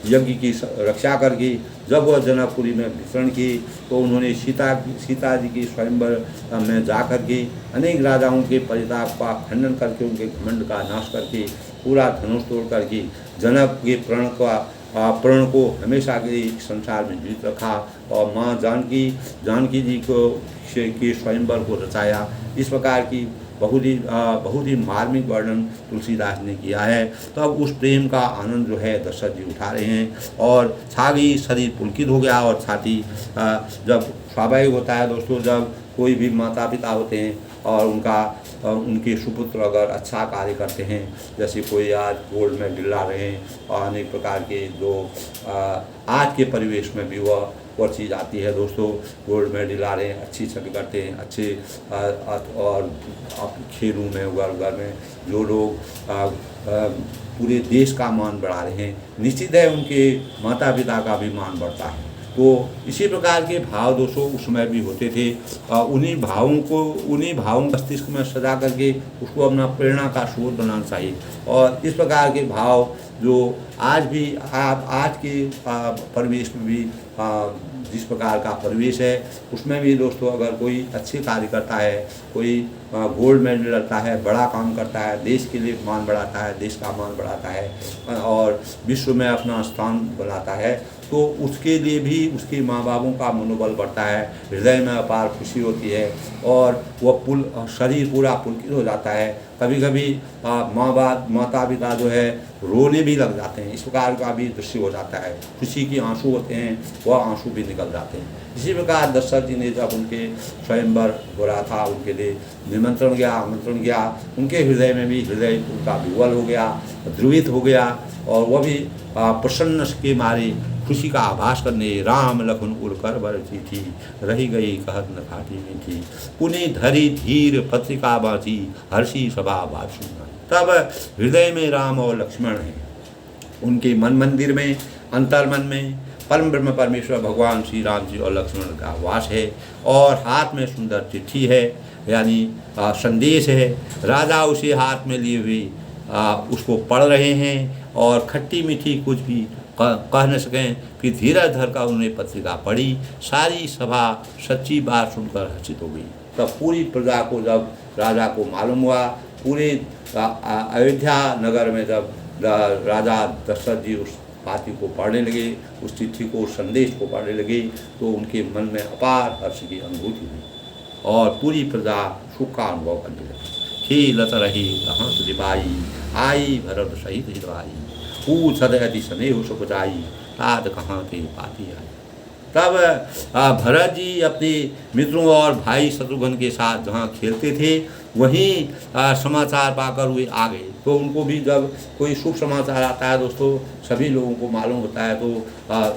यज्ञ की रक्षा करके जब वह जनकपुरी में विचरण की तो उन्होंने सीता जी की स्वयंवर में जा कर के अनेक राजाओं के परिताप का खंडन करके, उनके घमंड का नाश करके, पूरा धनुष तोड़ करके जनक के प्रण को हमेशा के लिए संसार में जीवित रखा और माँ जानकी जी को के स्वयंवर को रचाया। इस प्रकार की बहुत ही मार्मिक वर्णन तुलसीदास ने किया है। तब उस प्रेम का आनंद जो है दशरथ जी उठा रहे हैं और छागी शरीर पुलकित हो गया और छाती जब स्वाभाविक होता है दोस्तों, जब कोई भी माता पिता होते हैं और उनके सुपुत्र अगर अच्छा कार्य करते हैं, जैसे कोई आज गोल्ड में दिला रहे हैं और अनेक प्रकार के जो आज के परिवेश में भी वह चीज़ आती है दोस्तों, गोल्ड मेडल ला रहे हैं, अच्छी छवि करते हैं, अच्छे और खेलों में उगर में जो लोग पूरे देश का मान बढ़ा रहे हैं, निश्चित है उनके माता पिता का भी मान बढ़ता है। तो इसी प्रकार के भाव दोस्तों उस समय भी होते थे। उन्हीं भावों का मस्तिष्क में सजा करके उसको अपना प्रेरणा का स्रोत बनाना चाहिए। और इस प्रकार के भाव जो आज के परिवेश में भी जिस प्रकार का परिवेश है उसमें भी दोस्तों अगर कोई अच्छे कार्य करता है, कोई गोल्ड मेडल लाता है, बड़ा काम करता है, देश के लिए मान बढ़ाता है, देश का मान बढ़ाता है और विश्व में अपना स्थान बनाता है, तो उसके लिए भी उसके माँ बापों का मनोबल बढ़ता है, हृदय में अपार खुशी होती है और वह शरीर पूरा पुलकित हो जाता है। कभी कभी माता पिता जो है रोने भी लग जाते हैं, इस प्रकार का भी दृश्य हो जाता है, खुशी के आंसू होते हैं, वह आंसू भी निकल जाते हैं। इसी प्रकार दशरथ जी ने जब उनके स्वयंवर हो रहा था, उनके लिए आमंत्रण गया, उनके हृदय में भी हृदय उनका विवल हो गया, ध्रुवित हो गया और वह भी प्रसन्न के मारे खुशी का आभास करने राम लखन उड़कर बरसी थी, रही गई कहत न खाटी मीठी, पुनि धरी धीर पत्रिका बाँची, हर्षी सभा बात सुना। तब हृदय में राम और लक्ष्मण हैं, उनके मन मंदिर में अंतर्मन में परम ब्रह्म परमेश्वर भगवान श्री राम जी और लक्ष्मण का वास है और हाथ में सुंदर चिट्ठी है, यानी संदेश है। राजा उसे हाथ में लिए हुए उसको पढ़ रहे हैं और खट्टी मीठी कुछ भी कह न सकें। फिर धीरज धर कर उन्होंने पत्रिका पढ़ी, सारी सभा सच्ची बात सुनकर हर्षित हो गई। तब पूरी प्रजा को जब राजा को मालूम हुआ, पूरे अयोध्या नगर में जब राजा दशरथ जी उस पाती को पढ़ने लगे, उस चिट्ठी को, उस संदेश को पढ़ने लगे, तो उनके मन में अपार हर्ष की अनुभूति हुई और पूरी प्रजा सुख का अनुभव करने लगी। खेलत रही कहाँ सुधिपाई, आई भरत सहित हितवाई, पूछत अति स्नेह सुख जाई, तात कहाँ के पाती आई। तब भरत जी अपने मित्रों और भाई शत्रुघ्न के साथ जहाँ खेलते थे वहीं समाचार पाकर वे आ गए। तो उनको भी जब कोई शुभ समाचार आता है दोस्तों, सभी लोगों को मालूम होता है, तो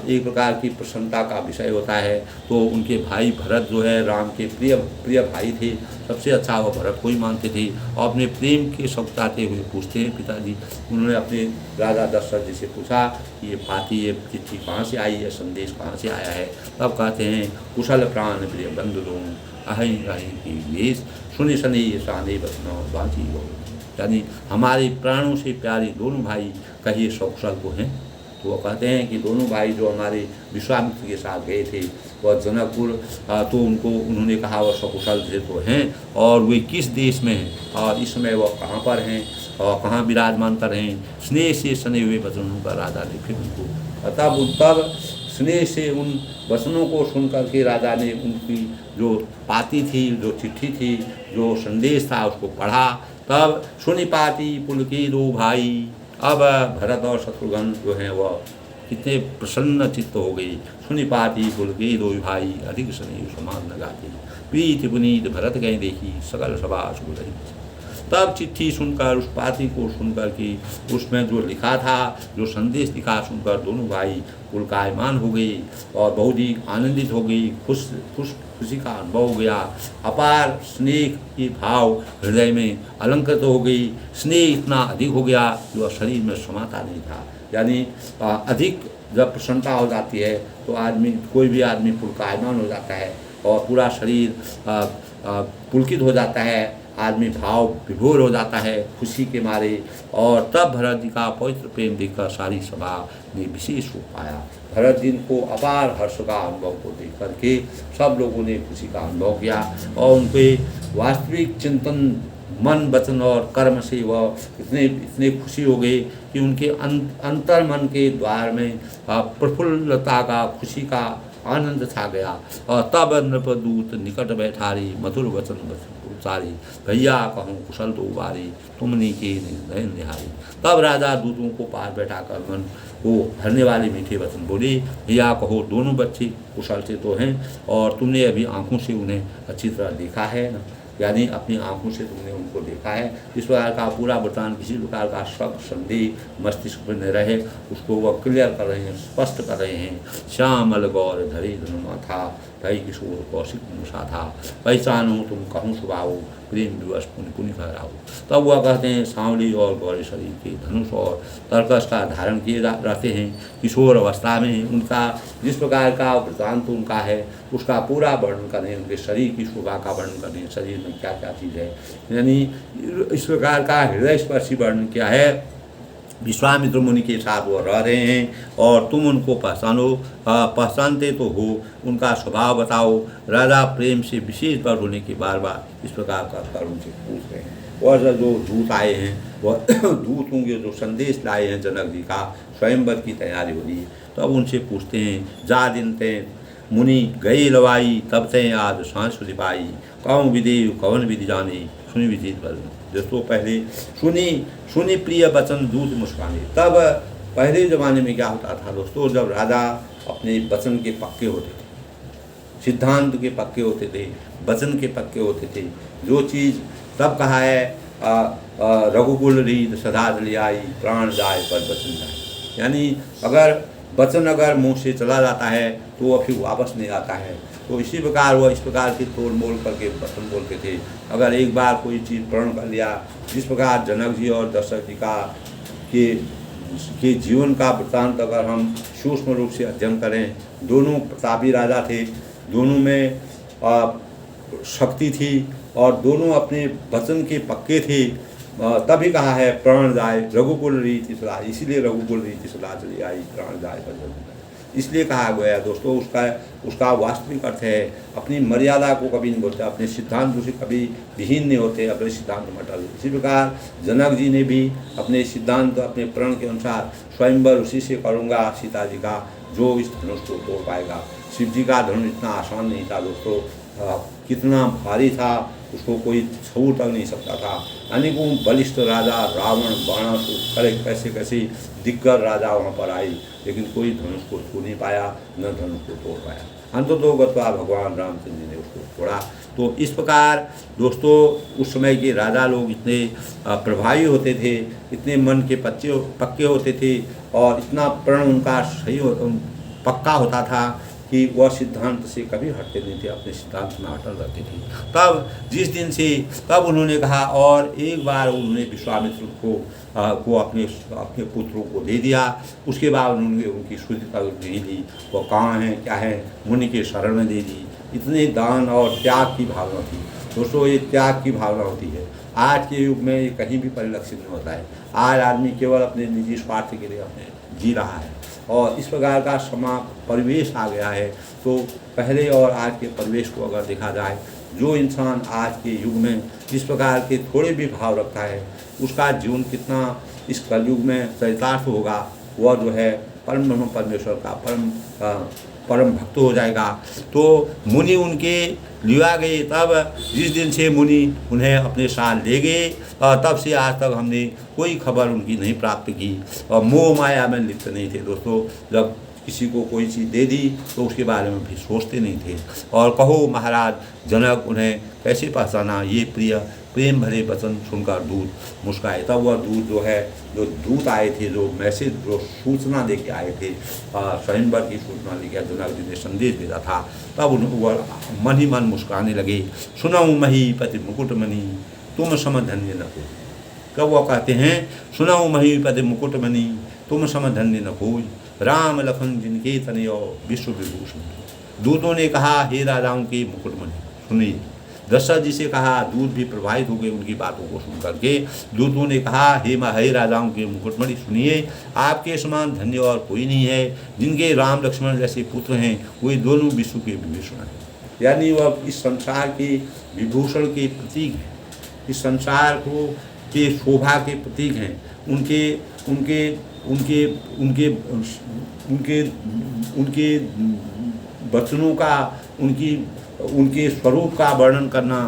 एक प्रकार की प्रसन्नता का विषय होता है। तो उनके भाई भरत जो है राम के प्रिय प्रिय भाई थे, सबसे अच्छा वो भरत को ही मानते थे और अपने प्रेम के सौताते हुए पूछते हैं पिताजी। उन्होंने अपने राजा दशरथ जी से पूछा कि ये पाती, ये चिट्ठी कहाँ से आई है, संदेश कहाँ से आया है। तब कहते हैं कुशल प्राण प्रिय बंधु दोनों अहि अहि की वेश सुनि सनी साने बसना बाजी हो। यानी हमारे प्राणों से प्यारे दोनों भाई कहिए सकुशल तो हैं। तो वो कहते हैं कि दोनों भाई जो हमारे विश्वामित्र के साथ गए थे वह जनकपुर, तो उनको उन्होंने कहा वह सकुशल से तो हैं और वे किस देश में हैं और इस समय वह कहाँ पर हैं और कहाँ विराजमान कर रहे हैं। स्नेह से सने हुए वचनों का राजा ने फिर उनको तब स्नेह से उन वचनों को सुन करके राजा ने उनकी जो पाती थी, जो चिट्ठी थी, जो संदेश था उसको पढ़ा। तब सुनी पाती पुलकी दो भाई। अब भरत और शत्रुघ्न जो हैं वह कितने प्रसन्न चित्त हो गई। सुनी पाती पुलकी दो भाई अधिक स्नेह समान न गाती प्रीति पुनीत भरत गए देखी सकल सभा सुख रही। तब चिट्ठी सुनकर, उस पाती को सुनकर कि उसमें जो लिखा था, जो संदेश लिखा सुनकर दोनों भाई पुलकायमान हो गई और बहुत ही आनंदित हो गई, खुशी का अनुभव हो गया। अपार स्नेह की भाव हृदय में अलंकृत हो गई। स्नेह इतना अधिक हो गया जो शरीर में समाता नहीं था। यानी अधिक जब प्रसन्नता हो जाती है तो आदमी, कोई भी आदमी पुलकायमान हो जाता है और पूरा शरीर पुलकित हो जाता है, आदमी भाव विभोर हो जाता है खुशी के मारे। और तब भरत जी का पवित्र प्रेम देखकर सारी सभा ने विशेष रूप पाया। भरत जी को अपार हर्ष का अनुभव को देख करके सब लोगों ने खुशी का अनुभव किया और उनके वास्तविक चिंतन मन वचन और कर्म से वह इतने खुशी हो गए कि उनके अंतर मन के द्वार में प्रफुल्लता का, खुशी का आनंद छा गया। और तब नृपदूत निकट बैठारी मधुर वचन उचारी भैया कहूँ कुशल तो उबारी तुमने के नयन निहारी। तब राजा दूतों को पास बैठाकर मन को भरने वाले मीठे वचन बोले, भैया कहो दोनों बच्चे कुशल से तो हैं और तुमने अभी आंखों से उन्हें अच्छी तरह देखा है ना, यानी अपनी आंखों से तुमने उनको देखा है। इस प्रकार का पूरा वृतांत, किसी प्रकार का शक संदेह मस्तिष्क में न रहे, उसको वह क्लियर कर रहे हैं, स्पष्ट कर रहे हैं। श्यामल गौर धरे धनुमा था भई किशोर कौशिक मुसा था पहचानो तुम कहूँ सुभाओ प्रेम दिवस पुण्य पुण्य ठहराओ। तब वह कहते हैं सांवली और गौर शरीर के धनुष और तर्कस का धारण किए रहते हैं, किशोर अवस्था में उनका जिस प्रकार का वृतांत उनका है उसका पूरा वर्णन करें, उनके शरीर की शोभा का वर्णन करें, शरीर में क्या क्या चीज़ है, यानी इस प्रकार का हृदय स्पर्शी वर्णन क्या है। विश्वामित्र मुनि के साथ वो रह रहे हैं और तुम उनको पहचानो, पहचानते तो हो, उनका स्वभाव बताओ। राजा प्रेम से विशेष बार होने के बार बार इस प्रकार का कर उनसे पूछ रहे हैं। और जो दूत आए हैं वह दूत होंगे जो संदेश लाए हैं जनक जी का, स्वयंवर की तैयारी हो रही है। तो अब उनसे पूछते हैं जा दिन ते मुनि गई लवाई तब ते आज सांस पाई कौन विदेव कौन विधि जाने सुनी विधि बल। दोस्तों पहले सुनी प्रिय वचन दूत मुस्काने। तब पहले ज़माने में क्या होता था दोस्तों, जब राजा अपने वचन के पक्के होते थे, सिद्धांत के पक्के होते थे, वचन के पक्के होते थे, जो चीज़ तब कहा है रघुकुल रीत सदा चली आई प्राण जाए पर वचन जाए। यानी अगर वचन अगर मुँह से चला जाता है तो वह फिर वापस नहीं आता है। तो इसी प्रकार वह इस प्रकार की तोड़ मोल करके वचन बोलते थे। अगर एक बार कोई चीज़ प्रण कर लिया, जिस प्रकार जनक जी और दशरथ जी का के जीवन का वृत्तांत अगर हम सूक्ष्म रूप से अध्ययन करें, दोनों प्रतापी राजा थे, दोनों में शक्ति थी और दोनों अपने वचन के पक्के थे। तभी कहा है प्राण जाए रघुकुल रीति सदा, इसीलिए रघुकुल रीति सदा चली आई प्राण जाए पर। इसलिए कहा गया दोस्तों, उसका वास्तविक अर्थ है अपनी मर्यादा को कभी नहीं बोलते, अपने सिद्धांत से कभी विहीन नहीं होते, अपने सिद्धांत मटल। इसी प्रकार जनक जी ने भी अपने सिद्धांत, अपने प्रण के अनुसार स्वयंवर उसी से करूँगा सीता जी का जो इस धनुष को तोड़ पाएगा। शिव जी का धनुष इतना आसान नहीं था दोस्तों, कितना भारी था उसको कोई छू तक नहीं सकता था। अनेकों बलिष्ठ राजा रावण बाणासुर कैसे कैसे दिग्गज राजा वहाँ पर आई, लेकिन कोई धनुष को छू नहीं पाया, न धनुष को तोड़ पाया। अंततः गत्वा भगवान रामचंद्र जी ने उसको तोड़ा। तो इस प्रकार दोस्तों उस समय के राजा लोग इतने प्रभावी होते थे, इतने मन के पक्के होते थे और इतना प्रण उनका सही पक्का होता था कि वह सिद्धांत से कभी हटते नहीं थे, अपने सिद्धांत में अटल रहते थे। तब जिस दिन से तब उन्होंने कहा और एक बार उन्होंने विश्वामित्र को अपने पुत्रों को दे दिया। उसके बाद उन्होंने उनकी शुद्धता नहीं ली, वो कहाँ हैं क्या है, मुनि के शरण में दे दी। इतने दान और त्याग की भावना थी दोस्तों, ये त्याग की भावना होती है। आज के युग में ये कहीं भी परिलक्षित नहीं होता है। आज आदमी केवल अपने निजी स्वार्थ के लिए अपने जी रहा है और इस प्रकार का परिवेश आ गया है। तो पहले और आज के परिवेश को अगर देखा जाए, जो इंसान आज के युग में इस प्रकार के थोड़े भी भाव रखता है, उसका जीवन कितना इस कलयुग में चरितार्थ होगा। वह जो है परम ब्रह्म परमेश्वर का परम भक्त हो जाएगा। तो मुनि उनके लिया गए, तब जिस दिन से मुनि उन्हें अपने साथ ले गए तब से आज तक हमने कोई खबर उनकी नहीं प्राप्त की और मोह माया में लिप्त नहीं थे दोस्तों। जब किसी को कोई चीज़ दे दी तो उसके बारे में भी सोचते नहीं थे। और कहो महाराज जनक उन्हें कैसे पहचाना, ये प्रेम भरे वचन सुनकर दूत मुस्काए। तब वह दूत जो दूत आए थे, जो मैसेज जो सूचना लेके आए थे, स्वयंवर की सूचना लेके जनक जी ने संदेश भेजा था, तब वह मन ही मन मुस्कुराने लगे। सुनऊ मही पति मुकुटमणि तुम सम धन्य न कोई। कब वह कहते हैं सुनऊ मही पति मुकुटमणि तुम सम धन्य न कोई, राम लखन जिनके तनयो विश्व विभूषण। दूतों ने कहा हे राजाओं के मुकुटमणि सुनिए। दशरथ जी से कहा, दूत भी प्रभावित हो गए उनकी बातों को सुन करके। दूतों ने कहा हे राजाओं के मुकुटमणि सुनिए, आपके समान धन्य और कोई नहीं है। जिनके राम लक्ष्मण जैसे पुत्र हैं वे दोनों विश्व के विभूषण हैं। यानी वह इस संसार के विभूषण के प्रतीक हैं, इस संसार को के शोभा के प्रतीक हैं। उनके उनके उनके उनके उनके उनके वचनों का, उनके स्वरूप का वर्णन करना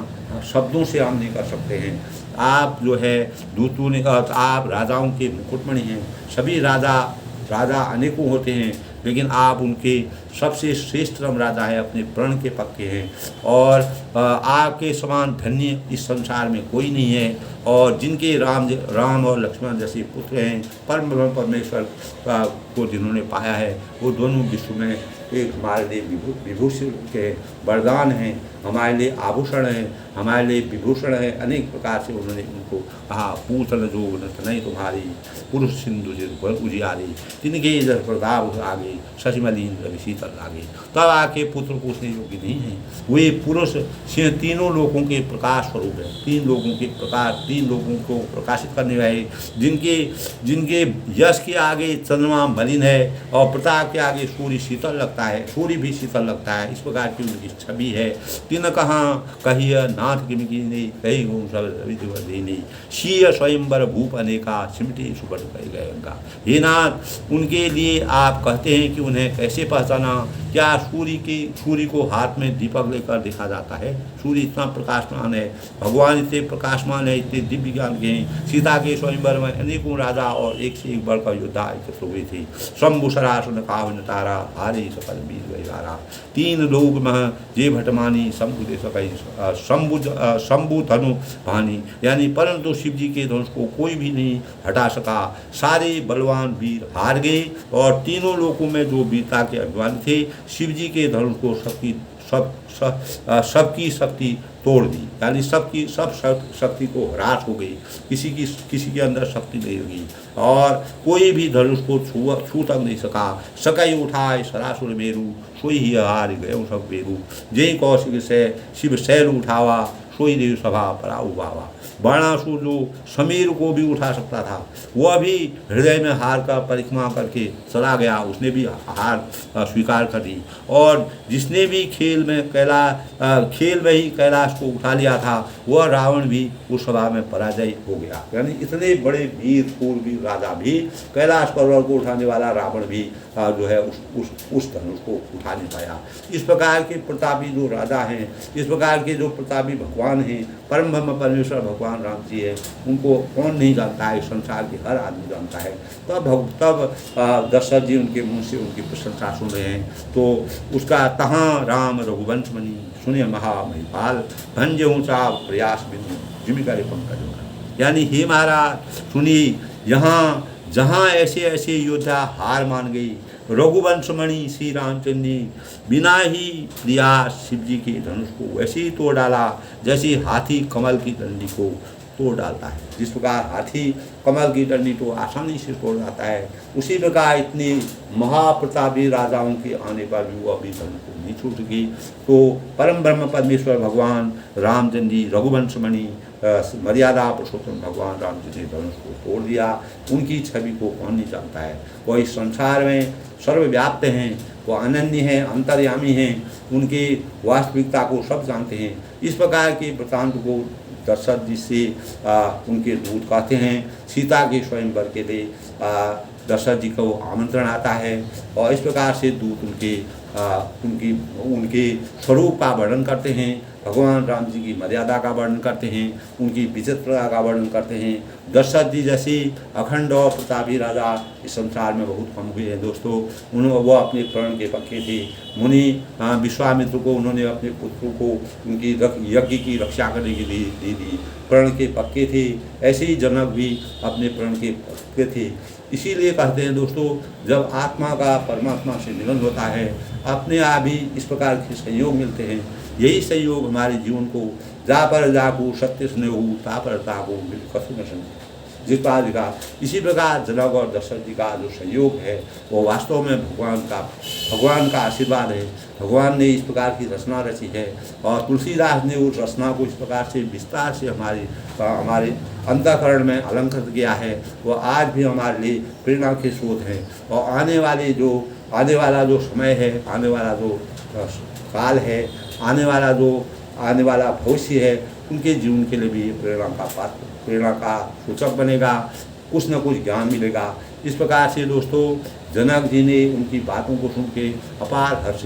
शब्दों से हम नहीं कर सकते हैं। आप जो है दूतों ने आप राजाओं के मुकुटमणि हैं। सभी राजा अनेकों होते हैं, लेकिन आप उनके सबसे श्रेष्ठतम राजा है, अपने प्रण के पक्के हैं। और आपके समान धन्य इस संसार में कोई नहीं है। और जिनके राम और लक्ष्मण जैसे पुत्र हैं, परम ब्रह्म परमेश्वर को जिन्होंने पाया है, वो दोनों विश्व में एक हमारे लिए विभूषण के वरदान हैं, हमारे लिए आभूषण हैं, हमारे लिए विभूषण है। अनेक प्रकार से उन्होंने उनको कहा पूतन जो नहीं तुम्हारी पुरुष सिंधु जिर उजियारी तिनके जल प्रताप आगे शशिमलीन रवि शीतल लागे। तब आके पुत्र पूछने योग्य नहीं है। वे पुरुष तीनों लोगों के प्रकाश स्वरूप है, तीन लोगों को प्रकाशित करने वाले, जिनके यश के आगे चंद्रमा मलिन है और प्रताप के आगे सूर्य शीतल लगता है, सूर्य भी शीतल लगता है। इस प्रकार की उनकी छवि है। तीन कहाँ कहिए नाथ किमकी नहीं कही घूम सब नहीं शीय स्वयंवर भूप अनेका सिमटे सुबट कह गए उनका। हे नाथ, उनके लिए आप कहते हैं कि उन्हें कैसे पहचाना? क्या सूर्य को हाथ में दीपक लेकर देखा जाता है? सूर्य इतना प्रकाशमान है, भगवान इतने प्रकाशमान है, इतने दिव्य ज्ञान के हैं। सीता के स्वयंवर में अनेकों राजा और एक से एक बढ़कर योद्धा एकत्र हुए थे। शंभु सरासन काहु न तारा हारे सकल वीर गहिवारा। तीन लोग मह जे भटमानी शंभु दे सकै शंभु धनु भानी। यानी परंतु शिव जी के धनुष को कोई भी नहीं हटा सका। सारे बलवान वीर हार गए और तीनों लोगों में जो वीरता के अभिमानी थे, शिव जी के धनुष को सबकी शक्ति तोड़ दी। यानी सब शक्ति को ह्रास हो गई, किसी के अंदर शक्ति नहीं होगी और कोई भी धनुष को छू तक नहीं सका। सकई उठाए सरासुर मेरू सोई ही हार गए सब बेरू। जय कौशिक से शिव शैल उठावा सोई देव सभा पराऊ बाबा। बाणासुर जो समीर को भी उठा सकता था, वह भी हृदय में हार का परिक्रमा करके चला गया, उसने भी हार स्वीकार कर दी। और जिसने भी खेल में ही कैलाश को उठा लिया था, वह रावण भी उस सभा में पराजय हो गया। यानी इतने बड़े वीर पूर्ववीर राजा भी, कैलाश पर्वत को उठाने वाला रावण भी जो है उस धनुष को उठा नहीं पाया। इस प्रकार के प्रतापी जो राजा हैं, इस प्रकार के जो प्रतापी भगवान हैं, परम ब्रह्म परमेश्वर भगवान राम जी है, उनको कौन नहीं जानता है, संसार के हर आदमी जानता है। तब दशरथ जी उनके मुँह से उनकी प्रशंसा सुन रहे हैं, तो उसका तहाँ राम रघुवंश मणि सुने महामहिपाल भंजे ऊँचा प्रयास बिंदु जिमी करे पंकज। यानी हे महाराज सुनिए, यहाँ जहाँ ऐसे ऐसे योद्धा हार मान गई, रघुवंश मणि श्री रामचंद्र जी बिना ही प्रयास शिव जी के धनुष को वैसे ही तोड़ डाला जैसे हाथी कमल की डंडी को तोड़ डालता है। जिस प्रकार हाथी कमल की डंडी को आसानी से तोड़ जाता है, उसी प्रकार इतनी महाप्रतापी राजाओं के आने पर भी वो अभी धनुष को नहीं छूट सकी। तो परम ब्रह्म परमेश्वर भगवान रामचंद्र जी रघुवंश मणि मर्यादा पुरुषोत्तम भगवान राम जी ने धनुष को तोड़ दिया। उनकी छवि को कौन नहीं जानता है। वो इस संसार में सर्वव्याप्त हैं, वो अनन्य हैं, अंतर्यामी हैं, उनकी वास्तविकता को सब जानते हैं। इस प्रकार के वृत्तांत को दशरथ जी से उनके दूत कहते हैं। सीता के स्वयंवर के लिए दशरथ जी को आमंत्रण आता है और इस प्रकार से दूत उनके स्वरूप का वर्णन करते हैं, भगवान राम जी की मर्यादा का वर्णन करते हैं, उनकी विचित्रता का वर्णन करते हैं। दशरथ जी जैसी अखंड और प्रतापी राजा इस संसार में बहुत कम हुए हैं दोस्तों। वो अपने प्रण के पक्के थे। मुनि विश्वामित्र को उन्होंने अपने पुत्रों को उनकी यज्ञ की रक्षा करने के लिए दे दी, प्रण के पक्के थे। ऐसे ही जनक भी अपने प्रण के पक्के थे। इसीलिए कहते हैं दोस्तों, जब आत्मा का परमात्मा से मिलन होता है, अपने आप ही इस प्रकार के संयोग मिलते हैं। यही संयोग हमारे जीवन को जा पर जाकू सत्य स्नेहू ता पर ताकू कसु न संग जिस प्रकार का, इसी प्रकार जनक और दशरथ जी का जो संयोग है वो वास्तव में भगवान का आशीर्वाद है। भगवान ने इस प्रकार की रचना रची है और तुलसीदास ने उस रचना को इस प्रकार से विस्तार से हमारे अंतःकरण में अलंकृत किया है। वो आज भी हमारे लिए प्रेरणा के स्रोत हैं और आने वाला जो समय है, आने वाला जो काल है, आने वाला भविष्य है, उनके जीवन के लिए भी प्रेरणा का सूचक बनेगा, कुछ न कुछ ज्ञान मिलेगा। इस प्रकार से दोस्तों जनक जी ने उनकी बातों को सुन के अपार हर्ष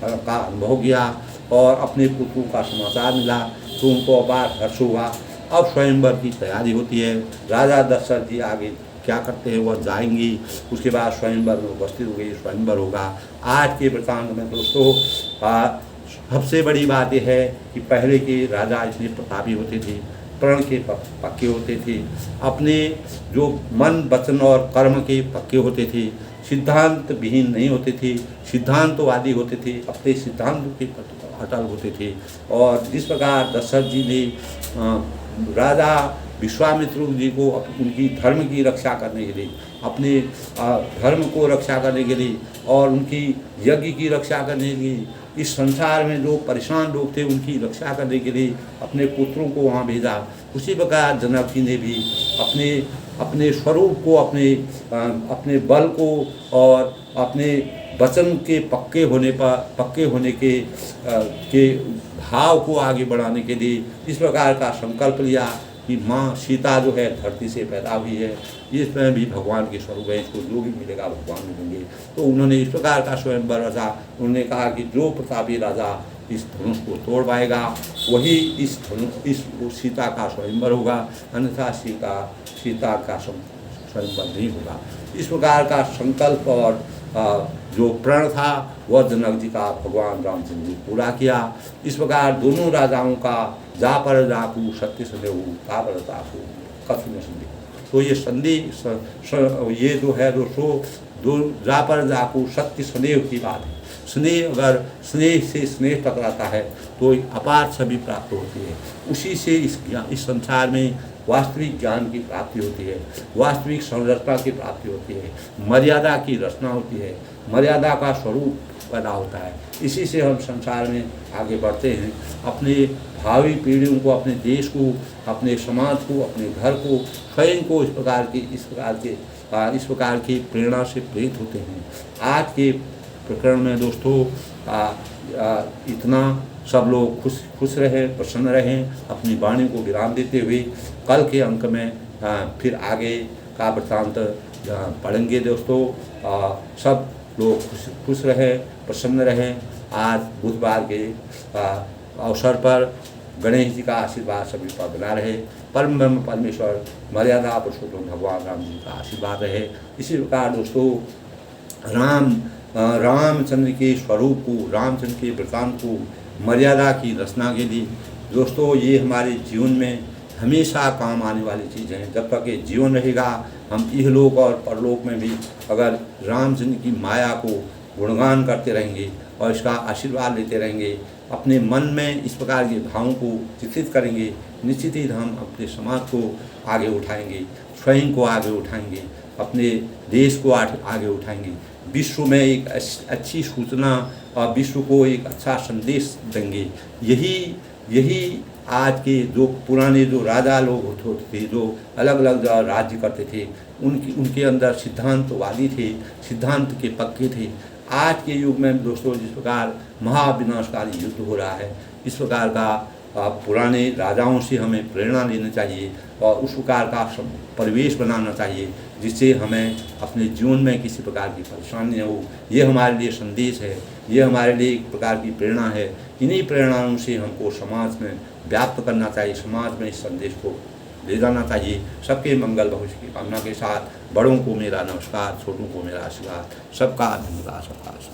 का अनुभव किया और अपने पुत्रों का समाचार मिला तो उनको अपार हर्ष हुआ। अब स्वयंवर की तैयारी होती है। राजा दशरथ जी आगे क्या करते हैं वह जाएंगी, उसके बाद स्वयंवर में उपस्थित हो गई, स्वयंवर होगा। आज के वृत्तांत में दोस्तों सबसे बड़ी बात यह है कि पहले के राजा इतने प्रतापी होते थे, प्रण के पक्के होते थे, अपने जो मन वचन और कर्म के पक्के होते थे, सिद्धांत विहीन नहीं होते थे, सिद्धांतवादी होते थे, अपने सिद्धांतों के अटल होते थे। और जिस प्रकार दशरथ जी ने राजा विश्वामित्र जी को उनकी धर्म की रक्षा करने के लिए, अपने धर्म को रक्षा करने के लिए और उनकी यज्ञ की रक्षा करने के लिए, इस संसार में जो परेशान लोग थे उनकी रक्षा करने के लिए अपने पुत्रों को वहाँ भेजा। उसी प्रकार जनक जी ने भी अपने स्वरूप को, अपने बल को और अपने वचन के पक्के होने के भाव को आगे बढ़ाने के लिए इस प्रकार का संकल्प लिया कि माँ सीता जो है धरती से पैदा हुई है, इसमें भी भगवान के स्वरूप है, इसको जो भी मिलेगा भगवान मिलेंगे। तो उन्होंने इस प्रकार का स्वयंवर रचा। उन्होंने कहा कि जो प्रतापी राजा इस धनुष को तोड़ पाएगा वही इस सीता का स्वयंवर होगा, अन्यथा सीता का स्वयंवर नहीं होगा। इस प्रकार का संकल्प और जो प्रण था वह जनक जी का भगवान रामचंद्र जी पूरा किया। इस प्रकार दोनों राजाओं का जा पर जाकू सत्य स्नेहू ता पर ताकू कसु न संधि। तो ये संधि ये जो है दो जा पर जाकू सत्य स्नेह की बात है। स्नेह, अगर स्नेह से स्नेह टकराता है तो अपार छवि प्राप्त होती है। उसी से इस संसार में वास्तविक ज्ञान की प्राप्ति होती है, वास्तविक संरचना की प्राप्ति होती है, मर्यादा की रचना होती है, मर्यादा का स्वरूप पैदा होता है। इसी से हम संसार में आगे बढ़ते हैं। अपने भावी पीढ़ियों को, अपने देश को, अपने समाज को, अपने घर को, स्वयं को इस प्रकार की प्रेरणा से प्रेरित होते हैं। आज के प्रकरण में दोस्तों इतना सब लोग खुश खुश रहें, प्रसन्न रहें। अपनी वाणी को विराम देते हुए कल के अंक में फिर आगे का वृत्तांत पढ़ेंगे दोस्तों। सब लोग खुश खुश रहें, प्रसन्न रहें। आज बुधवार के अवसर पर गणेश जी का आशीर्वाद सभी पर बना रहे। परम ब्रह्म परमेश्वर मर्यादा पुरुषोत्तम भगवान राम जी का आशीर्वाद रहे। इसी प्रकार दोस्तों रामचंद्र के स्वरूप को, रामचंद्र के वृत्तांत को, मर्यादा की रचना के लिए दोस्तों ये हमारे जीवन में हमेशा काम आने वाली चीज़ हैं। जब तक ये जीवन रहेगा हम इहलोक और परलोक में भी अगर रामचंद्र की माया को गुणगान करते रहेंगे और इसका आशीर्वाद लेते रहेंगे, अपने मन में इस प्रकार के भावों को चित्रित करेंगे, निश्चित ही हम अपने समाज को आगे उठाएंगे, स्वयं को आगे उठाएंगे, अपने देश को आगे उठाएंगे, विश्व में एक अच्छी सूचना और विश्व को एक अच्छा संदेश देंगे। यही आज के जो पुराने जो राजा लोग होते थे, जो अलग अलग राज्य करते थे, उनके अंदर सिद्धांतवादी थे, सिद्धांत के पक्के थे। आज के युग में दोस्तों जिस प्रकार महाविनाशकारी युद्ध हो रहा है, इस प्रकार का पुराने राजाओं से हमें प्रेरणा लेना चाहिए और उस प्रकार का परिवेश बनाना चाहिए जिससे हमें अपने जीवन में किसी प्रकार की परेशानी न हो। ये हमारे लिए संदेश है, ये हमारे लिए एक प्रकार की प्रेरणा है। इन्हीं प्रेरणाओं से हमको समाज में व्याप्त करना चाहिए, समाज में इस संदेश को ले जाना चाहिए। सबके मंगल भविष्य की कामना के साथ बड़ों को मेरा नमस्कार, छोटों को मेरा आशीर्वाद। सबका धन्यवाद, सबका आशीर्वाद।